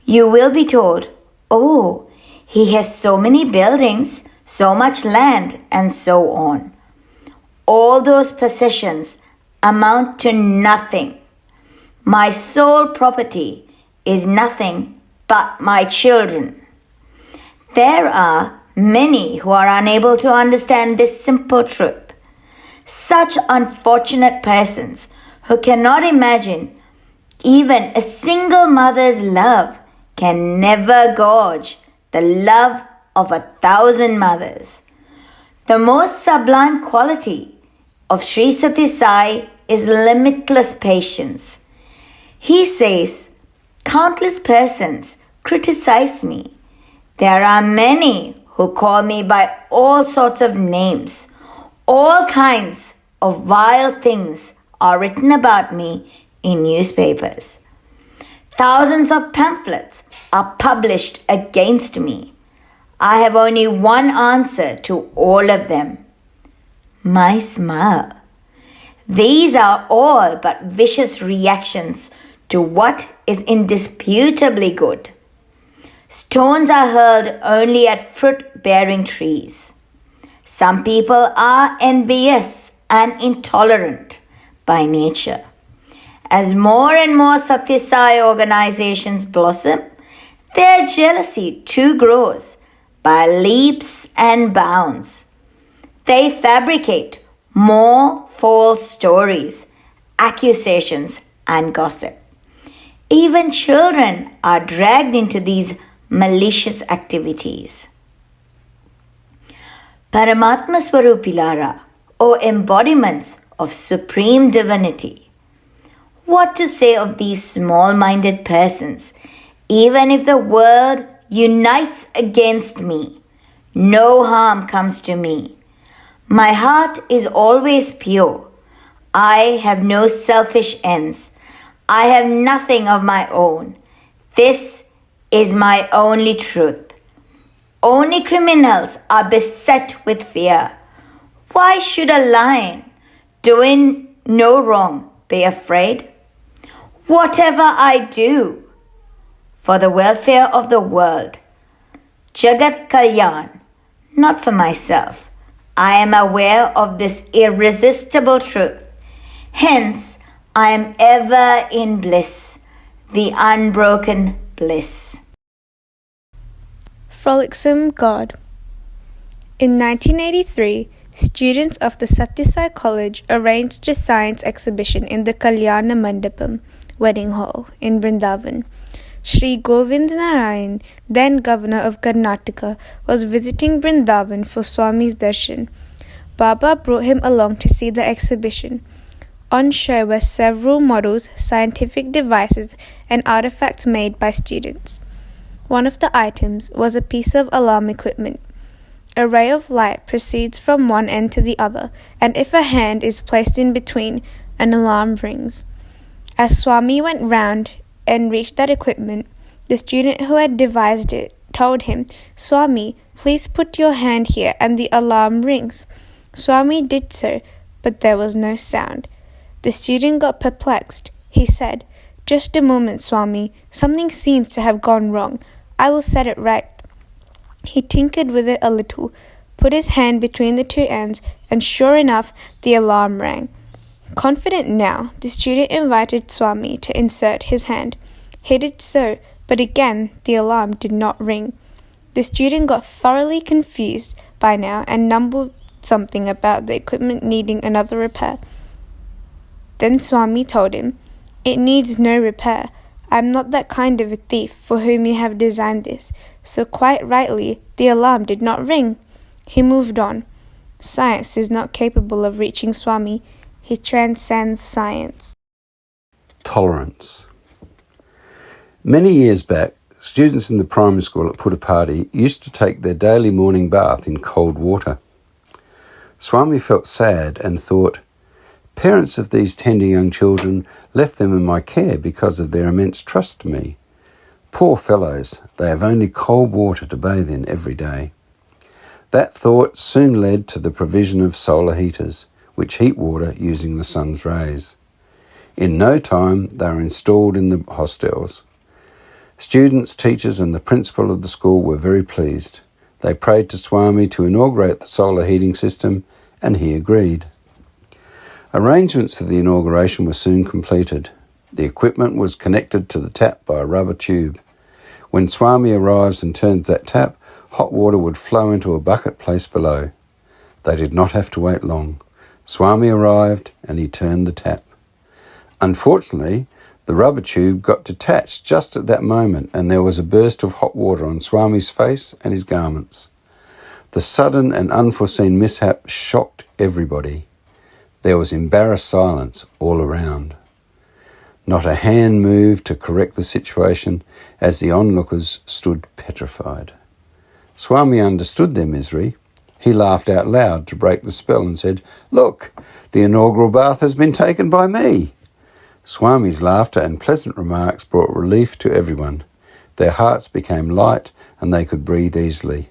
You will be told, oh, he has so many buildings, so much land, and so on. All those possessions amount to nothing. My sole property is nothing but my children. There are many who are unable to understand this simple truth. Such unfortunate persons who cannot imagine even a single mother's love can never gauge the love of 1,000 mothers. The most sublime quality of Sri Sathya Sai is limitless patience. He says, countless persons criticize me. There are many who call me by all sorts of names. All kinds of vile things are written about me in newspapers. Thousands of pamphlets are published against me. I have only one answer to all of them: my smile. These are all but vicious reactions to what is indisputably good. Stones are hurled only at fruit-bearing trees. Some people are envious and intolerant by nature. As more and more Sathya Sai organizations blossom, their jealousy too grows by leaps and bounds. They fabricate more false stories, accusations, and gossip. Even children are dragged into these malicious activities. Paramatma Swarupilara, or embodiments of supreme divinity. What to say of these small-minded persons? Even if the world unites against me, no harm comes to me. My heart is always pure. I have no selfish ends. I have nothing of my own. This is my only truth. Only criminals are beset with fear. Why should a lion doing no wrong be afraid? Whatever I do for the welfare of the world, Jagat Kalyan, not for myself. I am aware of this irresistible truth. Hence, I am ever in bliss, the unbroken bliss. Frolicsome God. In 1983, students of the Sathya Sai College arranged a science exhibition in the Kalyana Mandapam wedding hall in Vrindavan. Sri Govind Narayan, then governor of Karnataka, was visiting Vrindavan for Swami's darshan. Baba brought him along to see the exhibition. On show were several models, scientific devices, and artifacts made by students. One of the items was a piece of alarm equipment. A ray of light proceeds from one end to the other, and if a hand is placed in between, an alarm rings. As Swami went round and reached that equipment, the student who had devised it told him, "Swami, please put your hand here and the alarm rings." Swami did so, but there was no sound. The student got perplexed. He said, "Just a moment, Swami. Something seems to have gone wrong. I will set it right." He tinkered with it a little, put his hand between the two ends, and sure enough, the alarm rang. Confident now, the student invited Swami to insert his hand. He did so, but again the alarm did not ring. The student got thoroughly confused by now and mumbled something about the equipment needing another repair. Then Swami told him, "It needs no repair. I'm not that kind of a thief for whom you have designed this, so quite rightly the alarm did not ring." He moved on. Science is not capable of reaching Swami. He transcends science. Tolerance. Many years back, students in the primary school at Puttaparthi used to take their daily morning bath in cold water. Swami felt sad and thought, "Parents of these tender young children left them in my care because of their immense trust to me. Poor fellows, they have only cold water to bathe in every day." That thought soon led to the provision of solar heaters, which heat water using the sun's rays. In no time, they were installed in the hostels. Students, teachers and the principal of the school were very pleased. They prayed to Swami to inaugurate the solar heating system, and he agreed. Arrangements for the inauguration were soon completed. The equipment was connected to the tap by a rubber tube. When Swami arrives and turns that tap, hot water would flow into a bucket placed below. They did not have to wait long. Swami arrived and he turned the tap. Unfortunately, the rubber tube got detached just at that moment and there was a burst of hot water on Swami's face and his garments. The sudden and unforeseen mishap shocked everybody. There was embarrassed silence all around. Not a hand moved to correct the situation as the onlookers stood petrified. Swami understood their misery. He laughed out loud to break the spell and said, "Look, the inaugural bath has been taken by me." Swami's laughter and pleasant remarks brought relief to everyone. Their hearts became light and they could breathe easily.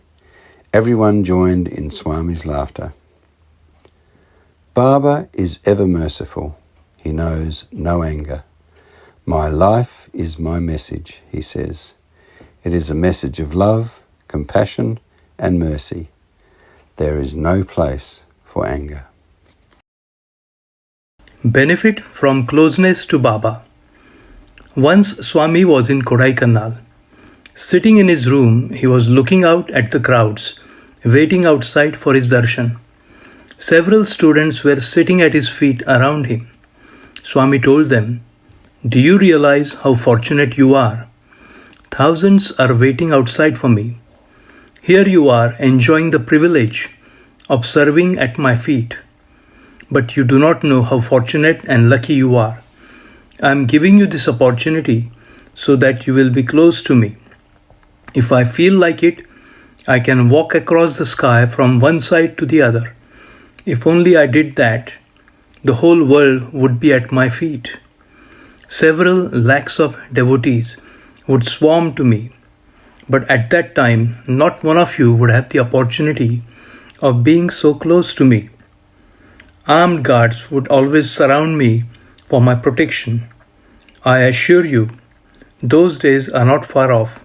Everyone joined in Swami's laughter. Baba is ever merciful. He knows no anger. My life is my message, he says. It is a message of love, compassion and mercy. There is no place for anger. Benefit from closeness to Baba. Once Swami was in Kodaikanal. Sitting in his room, he was looking out at the crowds, waiting outside for his darshan. Several students were sitting at his feet around him. Swami told them, "Do you realize how fortunate you are? Thousands are waiting outside for me. Here you are enjoying the privilege of serving at my feet. But you do not know how fortunate and lucky you are. I am giving you this opportunity so that you will be close to me. If I feel like it, I can walk across the sky from one side to the other. If only I did that, the whole world would be at my feet. Several lakhs of devotees would swarm to me, but at that time, not one of you would have the opportunity of being so close to me. Armed guards would always surround me for my protection. I assure you, those days are not far off.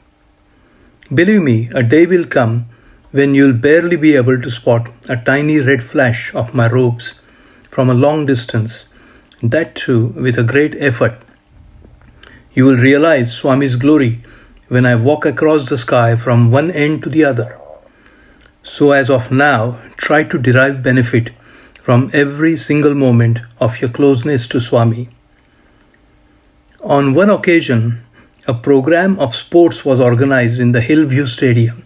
Believe me, a day will come when you'll barely be able to spot a tiny red flash of my robes from a long distance, that too with a great effort. You will realize Swami's glory when I walk across the sky from one end to the other. So as of now, try to derive benefit from every single moment of your closeness to Swami." On one occasion, a program of sports was organized in the Hillview Stadium.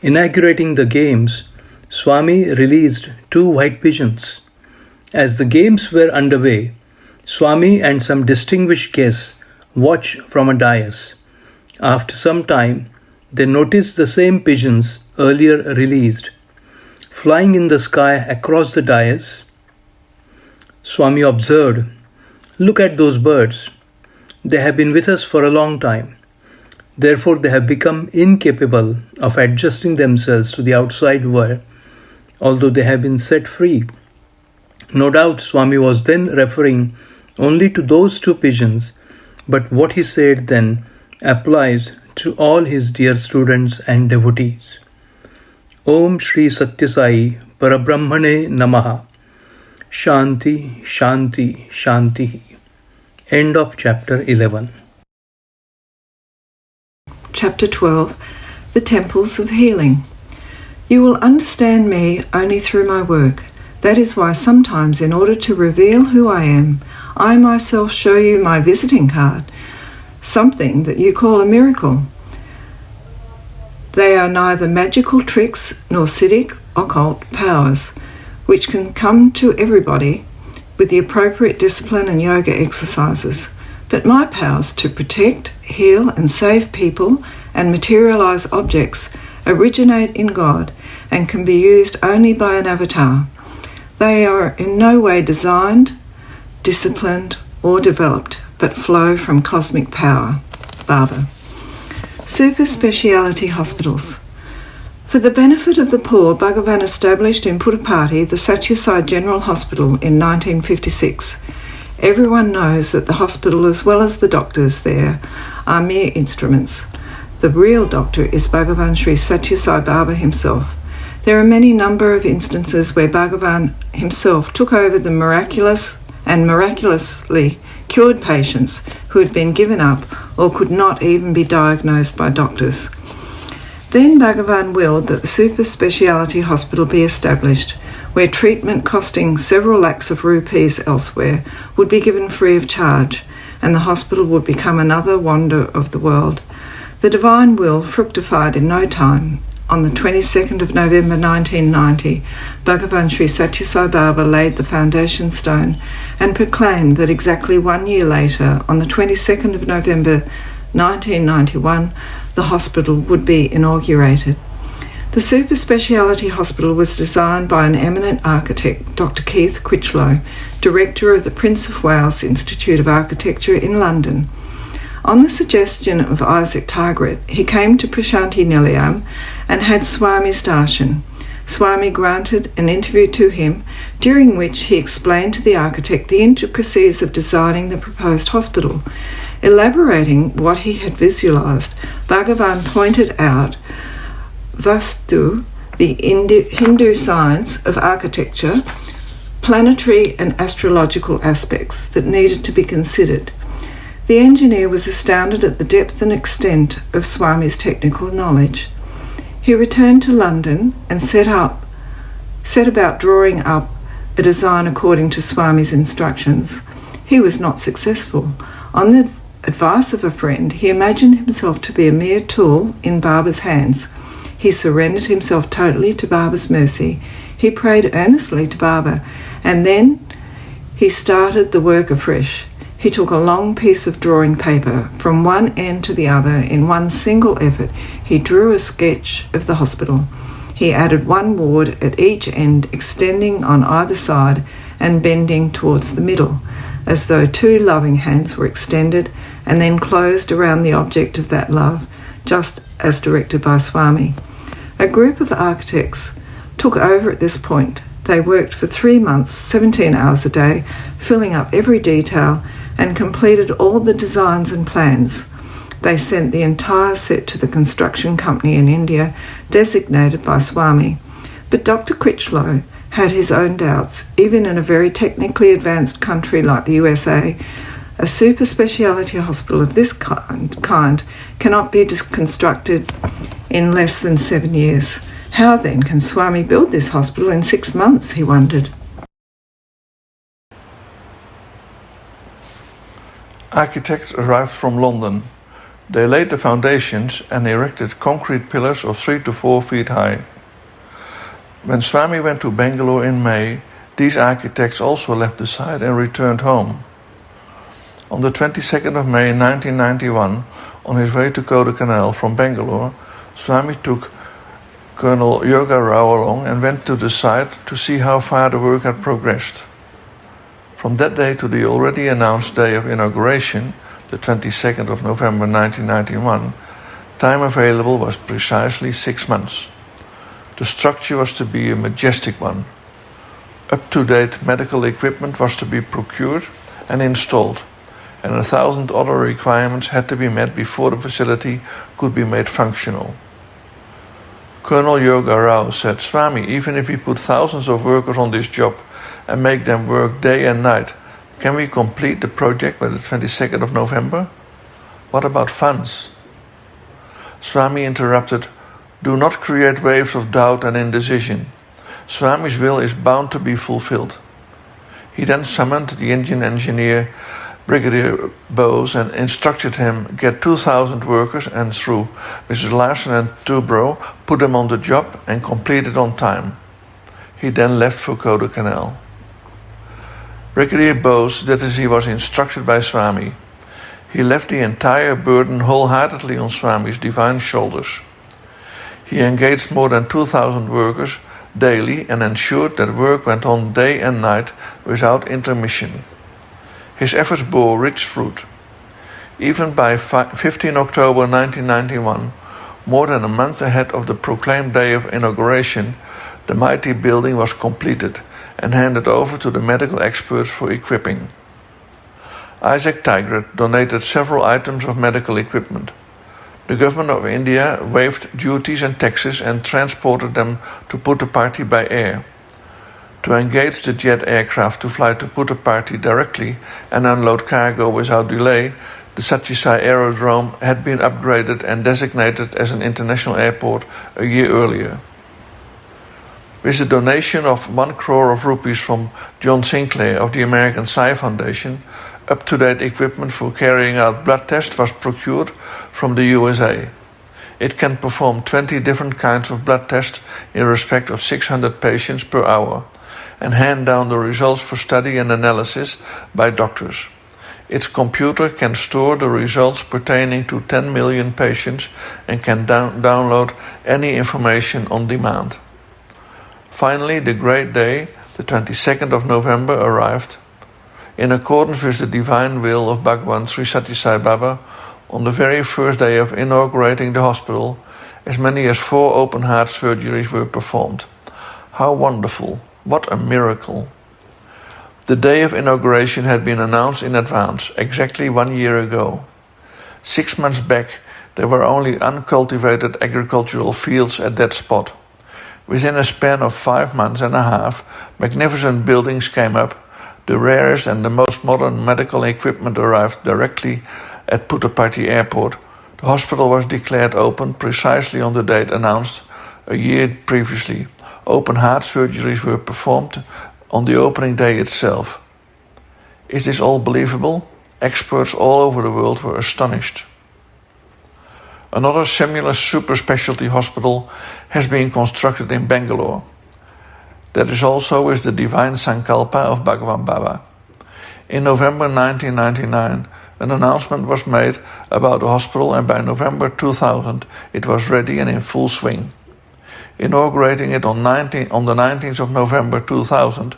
Inaugurating the games, Swami released 2 white pigeons. As the games were underway, Swami and some distinguished guests watched from a dais. After some time, they noticed the same pigeons earlier released, flying in the sky across the dais. Swami observed, "Look at those birds. They have been with us for a long time. Therefore, they have become incapable of adjusting themselves to the outside world although they have been set free. No doubt Swami was then referring only to those 2 pigeons, but what he said then applies to all his dear students and devotees. Om Shri Sathya Sai Parabrahmane Namaha. Shanti, Shanti, Shanti. End of chapter 11. Chapter 12. The Temples of Healing. You will understand me only through my work. That is why sometimes, in order to reveal who I am, I myself show you my visiting card, something that you call a miracle. They are neither magical tricks nor Siddhic occult powers, which can come to everybody with the appropriate discipline and yoga exercises. But my powers to protect, heal and save people and materialize objects originate in God and can be used only by an avatar. They are in no way designed, disciplined or developed, but flow from cosmic power. Baba. Super speciality hospitals. For the benefit of the poor, Bhagavan established in Puttaparthi the Sathya Sai General Hospital in 1956. Everyone knows that the hospital, as well as the doctors there, are mere instruments. The real doctor is Bhagavan Sri Sathya Sai Baba himself. There are many number of instances where Bhagavan himself took over the miraculously cured patients who had been given up or could not even be diagnosed by doctors. Then Bhagavan willed that the super speciality hospital be established, where treatment costing several lakhs of rupees elsewhere would be given free of charge, and the hospital would become another wonder of the world. The divine will fructified in no time. On the 22nd of November 1990, Bhagavan Sri Sathya Sai Baba laid the foundation stone and proclaimed that exactly 1 year later, on the 22nd of November 1991, the hospital would be inaugurated. The super speciality hospital was designed by an eminent architect, Dr. Keith Critchlow, director of the Prince of Wales Institute of Architecture in London. On the suggestion of Isaac Targret, he came to Prashanti Nilayam and had Swami's darshan. Swami granted an interview to him, during which he explained to the architect the intricacies of designing the proposed hospital. Elaborating what he had visualized, Bhagavan pointed out Vastu, the Hindu science of architecture, planetary and astrological aspects that needed to be considered. The engineer was astounded at the depth and extent of Swami's technical knowledge. He returned to London and set about drawing up a design according to Swami's instructions. He was not successful. On the advice of a friend, he imagined himself to be a mere tool in Baba's hands. He surrendered himself totally to Baba's mercy. He prayed earnestly to Baba, and then he started the work afresh. He took a long piece of drawing paper from one end to the other in one single effort. He drew a sketch of the hospital. He added one ward at each end, extending on either side and bending towards the middle, as though 2 loving hands were extended and then closed around the object of that love, just as directed by Swami. A group of architects took over at this point. They worked for 3 months, 17 hours a day, filling up every detail, and completed all the designs and plans. They sent the entire set to the construction company in India, designated by Swami. But Dr. Critchlow had his own doubts. Even in a very technically advanced country like the USA, a super speciality hospital of this kind cannot be constructed in less than 7 years. How then can Swami build this hospital in 6 months, he wondered. Architects arrived from London. They laid the foundations and erected concrete pillars of 3 to 4 feet high. When Swami went to Bangalore in May, these architects also left the site and returned home. On the 22nd of May 1991, on his way to Kodaikanal from Bangalore, Swami took Colonel Yoga Rao along and went to the site to see how far the work had progressed. From that day to the already announced day of inauguration, the 22nd of November 1991, time available was precisely 6 months. The structure was to be a majestic one. Up-to-date medical equipment was to be procured and installed, and 1,000 other requirements had to be met before the facility could be made functional. Colonel Yoga Rao said, "Swami, even if we put thousands of workers on this job and make them work day and night, can we complete the project by the 22nd of November? What about funds?" Swami interrupted, "Do not create waves of doubt and indecision. Swami's will is bound to be fulfilled." He then summoned the Indian engineer Brigadier Bose and instructed him get 2,000 workers and through Mrs. Larson and Tubro put them on the job and complete it on time. He then left for Kodaikanal. Brigadier Bose did as he was instructed by Swami. He left the entire burden wholeheartedly on Swami's divine shoulders. He engaged more than 2,000 workers daily and ensured that work went on day and night without intermission. His efforts bore rich fruit. Even by 15 October 1991, more than a month ahead of the proclaimed day of inauguration, the mighty building was completed and handed over to the medical experts for equipping. Isaac Tigert donated several items of medical equipment. The government of India waived duties and taxes and transported them to Puttaparthi by air. To engage the jet aircraft to fly to Puttaparthi directly and unload cargo without delay, the Sathya Sai aerodrome had been upgraded and designated as an international airport a year earlier. With the donation of 1 crore of rupees from John Sinclair of the American Sai Foundation, up-to-date equipment for carrying out blood tests was procured from the USA. It can perform 20 different kinds of blood tests in respect of 600 patients per hour and hand down the results for study and analysis by doctors. Its computer can store the results pertaining to 10 million patients and can download any information on demand. Finally, the great day, the 22nd of November, arrived. In accordance with the divine will of Bhagavan Sri Sathya Sai Baba, on the very first day of inaugurating the hospital, as many as 4 open-heart surgeries were performed. How wonderful! What a miracle! The day of inauguration had been announced in advance, exactly 1 year ago. 6 months back, there were only uncultivated agricultural fields at that spot. Within a span of 5 months and a half, magnificent buildings came up, the rarest and the most modern medical equipment arrived directly at Puttaparthi Airport. The hospital was declared open precisely on the date announced a year previously. Open heart surgeries were performed on the opening day itself. Is this all believable? Experts all over the world were astonished. Another similar super specialty hospital has been constructed in Bangalore. That is also with the divine Sankalpa of Bhagavan Baba. In November 1999, an announcement was made about the hospital, and by November 2000 it was ready and in full swing. Inaugurating it on the 19th of November 2000,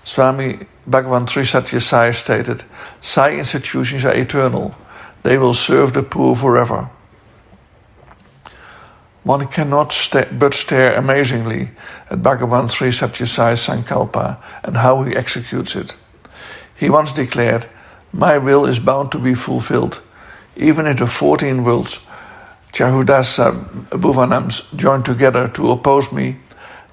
Swami Bhagavan Sri Sathya Sai stated, "Sai institutions are eternal. They will serve the poor forever." One cannot but stare amazingly at Bhagavan Sri Sathya Sai's Sankalpa and how he executes it. He once declared, "My will is bound to be fulfilled. Even if the 14 worlds, Chahudasa Bhuvanams, join together to oppose me,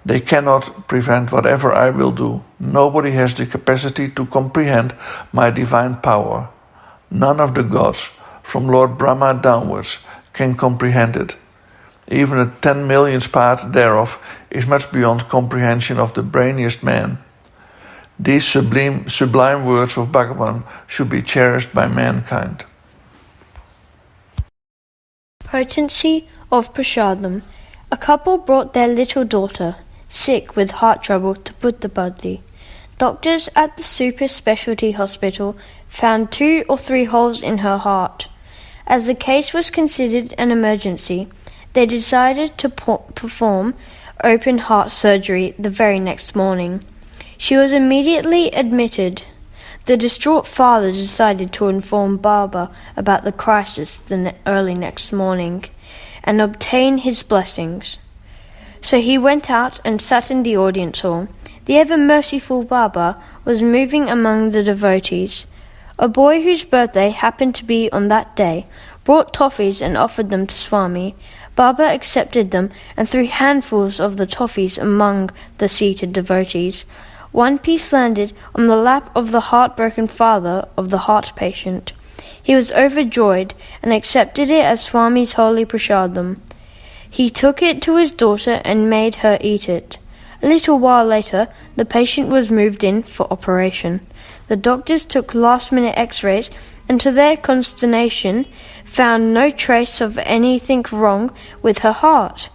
they cannot prevent whatever I will do. Nobody has the capacity to comprehend my divine power. None of the gods, from Lord Brahma downwards, can comprehend it. Even a 10 millionth part thereof is much beyond comprehension of the brainiest man. These sublime words of Bhagavan should be cherished by mankind." Potency of prashadham. A couple brought their little daughter, sick with heart trouble, to Puttaparthi. Doctors at the super specialty hospital found 2 or 3 holes in her heart. As the case was considered an emergency, they decided to perform open heart surgery the very next morning. She was immediately admitted. The distraught father decided to inform Baba about the crisis the early next morning and obtain his blessings. So he went out and sat in the audience hall. The ever-merciful Baba was moving among the devotees. A boy whose birthday happened to be on that day brought toffees and offered them to Swami. Baba accepted them and threw handfuls of the toffees among the seated devotees. One piece landed on the lap of the heartbroken father of the heart patient. He was overjoyed and accepted it as Swami's holy prashadham. He took it to his daughter and made her eat it. A little while later, the patient was moved in for operation. The doctors took last-minute x-rays and to their consternation found no trace of anything wrong with her heart.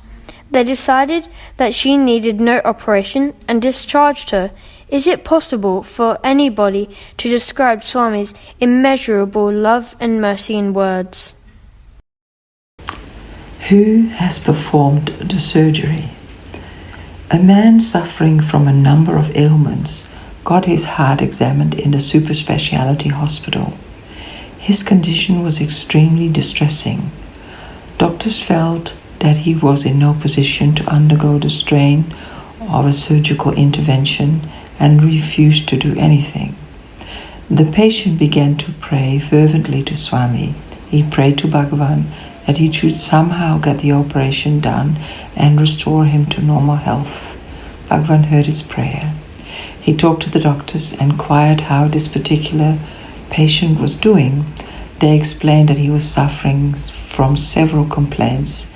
They decided that she needed no operation and discharged her. Is it possible for anybody to describe Swami's immeasurable love and mercy in words? Who has performed the surgery? A man suffering from a number of ailments got his heart examined in the super speciality hospital. His condition was extremely distressing. Doctors felt that he was in no position to undergo the strain of a surgical intervention and refused to do anything. The patient began to pray fervently to Swami. He prayed to Bhagavan that he should somehow get the operation done and restore him to normal health. Bhagavan heard his prayer. He talked to the doctors and inquired how this particular patient was doing. They explained that he was suffering from several complaints,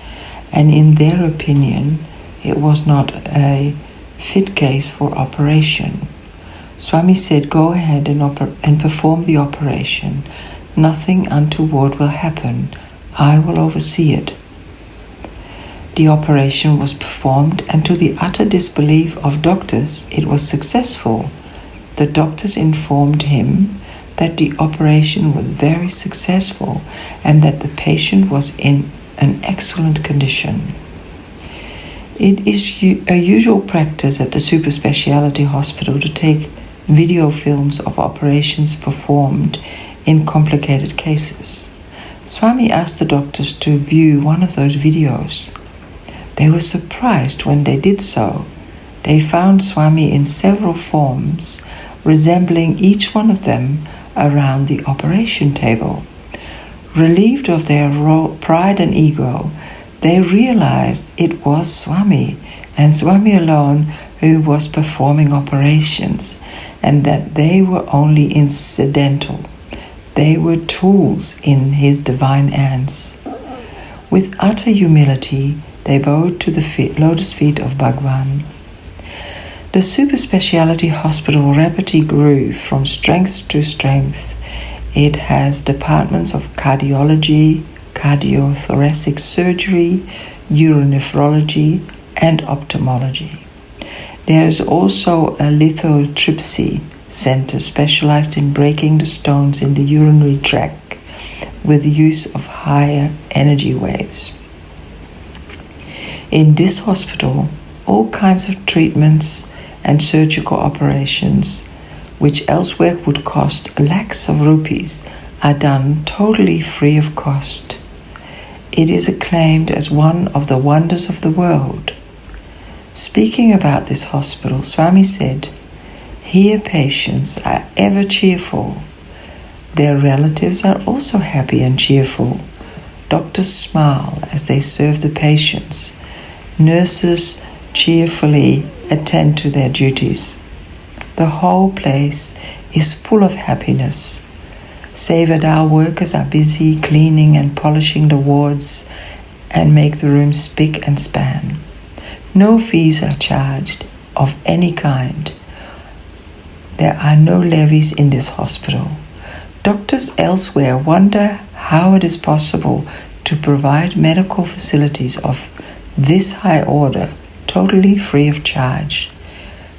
and in their opinion, it was not a fit case for operation. Swami said, "Go ahead and perform the operation. Nothing untoward will happen. I will oversee it." The operation was performed, and to the utter disbelief of doctors, it was successful. The doctors informed him that the operation was very successful and that the patient was in an excellent condition. It is a usual practice at the super speciality hospital to take video films of operations performed in complicated cases. Swami asked the doctors to view one of those videos. They were surprised when they did so. They found Swami in several forms, resembling each one of them around the operation table. Relieved of their pride and ego, they realized it was Swami, and Swami alone, who was performing operations, and that they were only incidental. They were tools in his divine hands. With utter humility, they bowed to the lotus feet of Bhagavan. The super speciality hospital rapidly grew from strength to strength. It has departments of cardiology, cardiothoracic surgery, uronephrology, and ophthalmology. There is also a lithotripsy center specialized in breaking the stones in the urinary tract with the use of higher energy waves. In this hospital, all kinds of treatments and surgical operations, which elsewhere would cost lakhs of rupees, are done totally free of cost. It is acclaimed as one of the wonders of the world. Speaking about this hospital, Swami said, "Here patients are ever cheerful. Their relatives are also happy and cheerful. Doctors smile as they serve the patients. Nurses cheerfully attend to their duties. The whole place is full of happiness. Sevadar workers are busy cleaning and polishing the wards and make the rooms spick and span. No fees are charged of any kind. There are no levies in this hospital. Doctors elsewhere wonder how it is possible to provide medical facilities of this high order totally free of charge.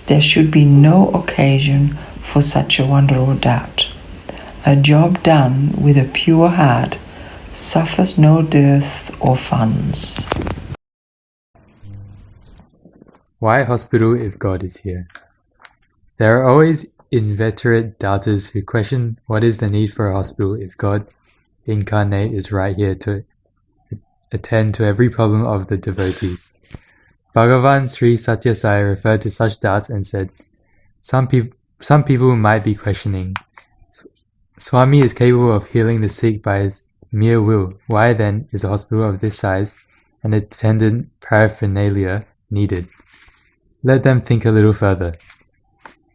There should be no occasion for such a wonder or doubt. A job done with a pure heart suffers no dearth of funds." Why hospital if God is here? There are always inveterate doubters who question what is the need for a hospital if God incarnate is right here to attend to every problem of the devotees. Bhagavan Sri Sathya Sai referred to such doubts and said, Some people might be questioning. Swami is capable of healing the sick by his mere will. Why then is a hospital of this size and attendant paraphernalia needed? Let them think a little further.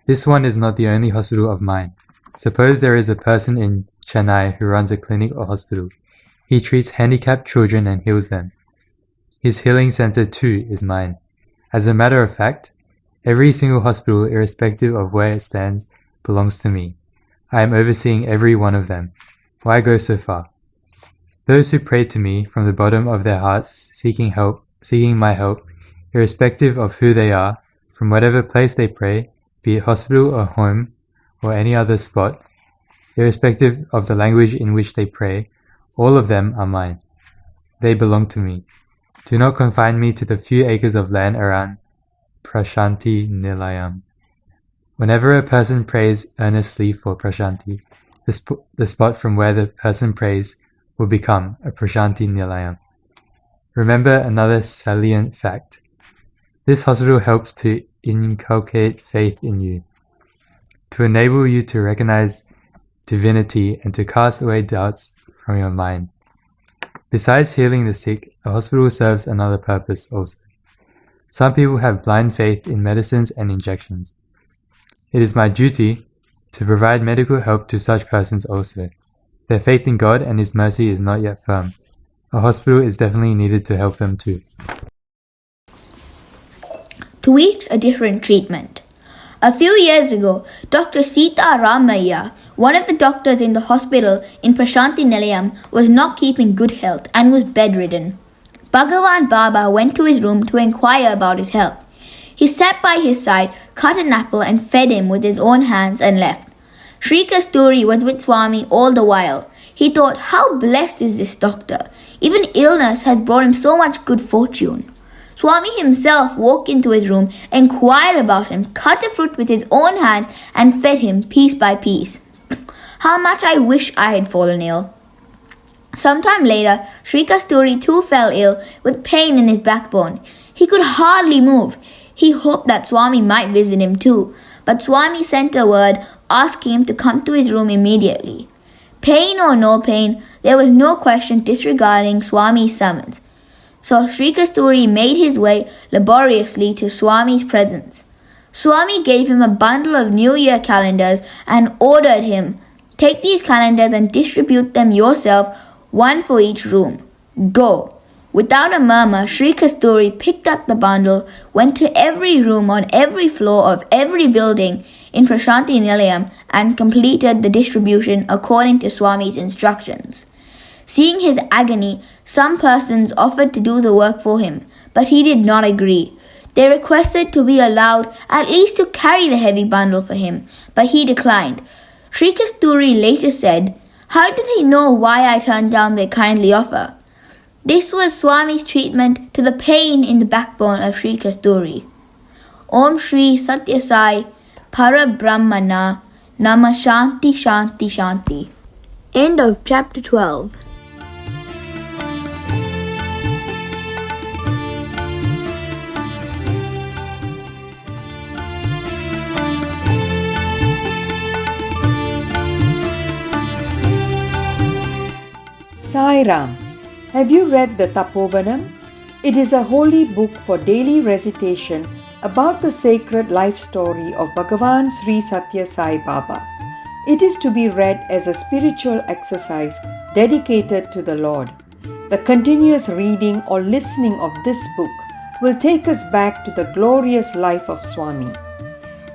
This one is not the only hospital of mine. Suppose there is a person in Chennai who runs a clinic or hospital. He treats handicapped children and heals them. His healing center too is mine. As a matter of fact, every single hospital, irrespective of where it stands, belongs to me. I am overseeing every one of them. Why go so far? Those who pray to me from the bottom of their hearts, seeking my help, irrespective of who they are, from whatever place they pray, be it hospital or home or any other spot, irrespective of the language in which they pray, all of them are mine. They belong to me. Do not confine me to the few acres of land around Prashanti Nilayam. Whenever a person prays earnestly for Prashanti, the spot from where the person prays will become a Prashanti Nilayam. Remember another salient fact. This hospital helps to inculcate faith in you, to enable you to recognize divinity and to cast away doubts from your mind. Besides healing the sick, a hospital serves another purpose also. Some people have blind faith in medicines and injections. It is my duty to provide medical help to such persons also. Their faith in God and His mercy is not yet firm. A hospital is definitely needed to help them too. To each a different treatment. A few years ago, Dr. Sita Ramaiah, one of the doctors in the hospital in Prashanti Nilayam, was not keeping good health and was bedridden. Bhagavan Baba went to his room to inquire about his health. He sat by his side, cut an apple and fed him with his own hands and left. Sri Kasturi was with Swami all the while. He thought, how blessed is this doctor? Even illness has brought him so much good fortune. Swami himself walked into his room, inquired about him, cut a fruit with his own hands and fed him piece by piece. How much I wish I had fallen ill. Sometime later, Sri Kasturi too fell ill with pain in his backbone. He could hardly move. He hoped that Swami might visit him too, but Swami sent a word asking him to come to his room immediately. Pain or no pain, there was no question disregarding Swami's summons. So Sri Kasturi made his way laboriously to Swami's presence. Swami gave him a bundle of New Year calendars and ordered him, take these calendars and distribute them yourself, one for each room. Go. Without a murmur, Sri Kasturi picked up the bundle, went to every room on every floor of every building in Prashanti Nilayam and completed the distribution according to Swami's instructions. Seeing his agony, some persons offered to do the work for him, but he did not agree. They requested to be allowed at least to carry the heavy bundle for him, but he declined. Sri Kasturi later said, how do they know why I turned down their kindly offer? This was Swami's treatment to the pain in the backbone of Sri Kasturi. Om Shri Sathya Sai Parabrahmana Nama Shanti Shanti Shanti. End of chapter 12. Sai Ram. Have you read the Tapovanam? It is a holy book for daily recitation about the sacred life story of Bhagavan Sri Sathya Sai Baba. It is to be read as a spiritual exercise dedicated to the Lord. The continuous reading or listening of this book will take us back to the glorious life of Swami.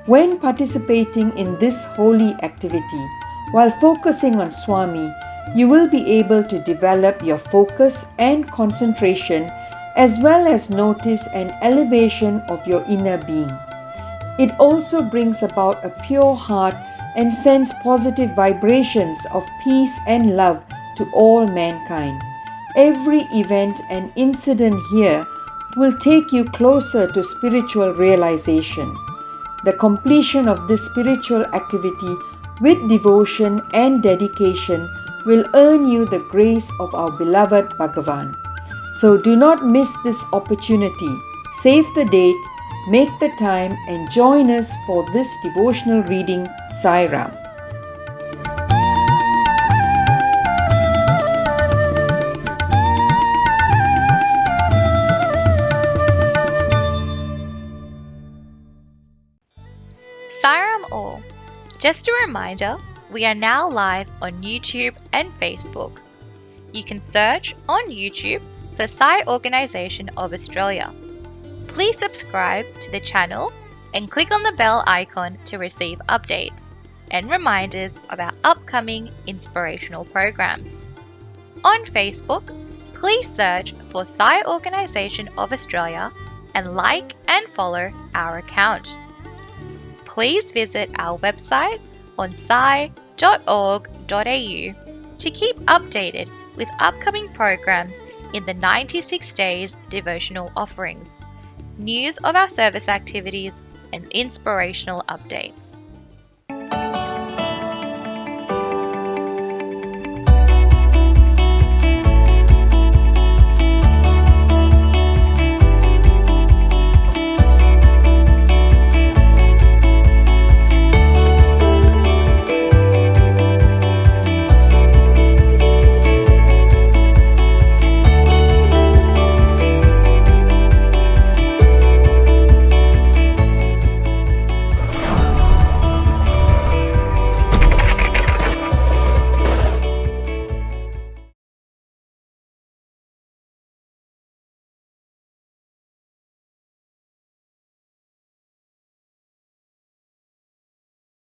When participating in this holy activity, while focusing on Swami, you will be able to develop your focus and concentration as well as notice an elevation of your inner being. It also brings about a pure heart and sends positive vibrations of peace and love to all mankind. Every event and incident here will take you closer to spiritual realization. The completion of this spiritual activity with devotion and dedication will earn you the grace of our beloved Bhagavan. So do not miss this opportunity Save the date, make the time, and join us for this devotional reading, Sai Ram. Sai Ram all. Just a reminder, we are now live on YouTube and Facebook. You can search on YouTube for Sai Organisation of Australia. Please subscribe to the channel and click on the bell icon to receive updates and reminders of our upcoming inspirational programs. On Facebook, please search for Sai Organisation of Australia and like and follow our account. Please visit our website on sai.org.au to keep updated with upcoming programs in the 96 Days devotional offerings, news of our service activities, and inspirational updates.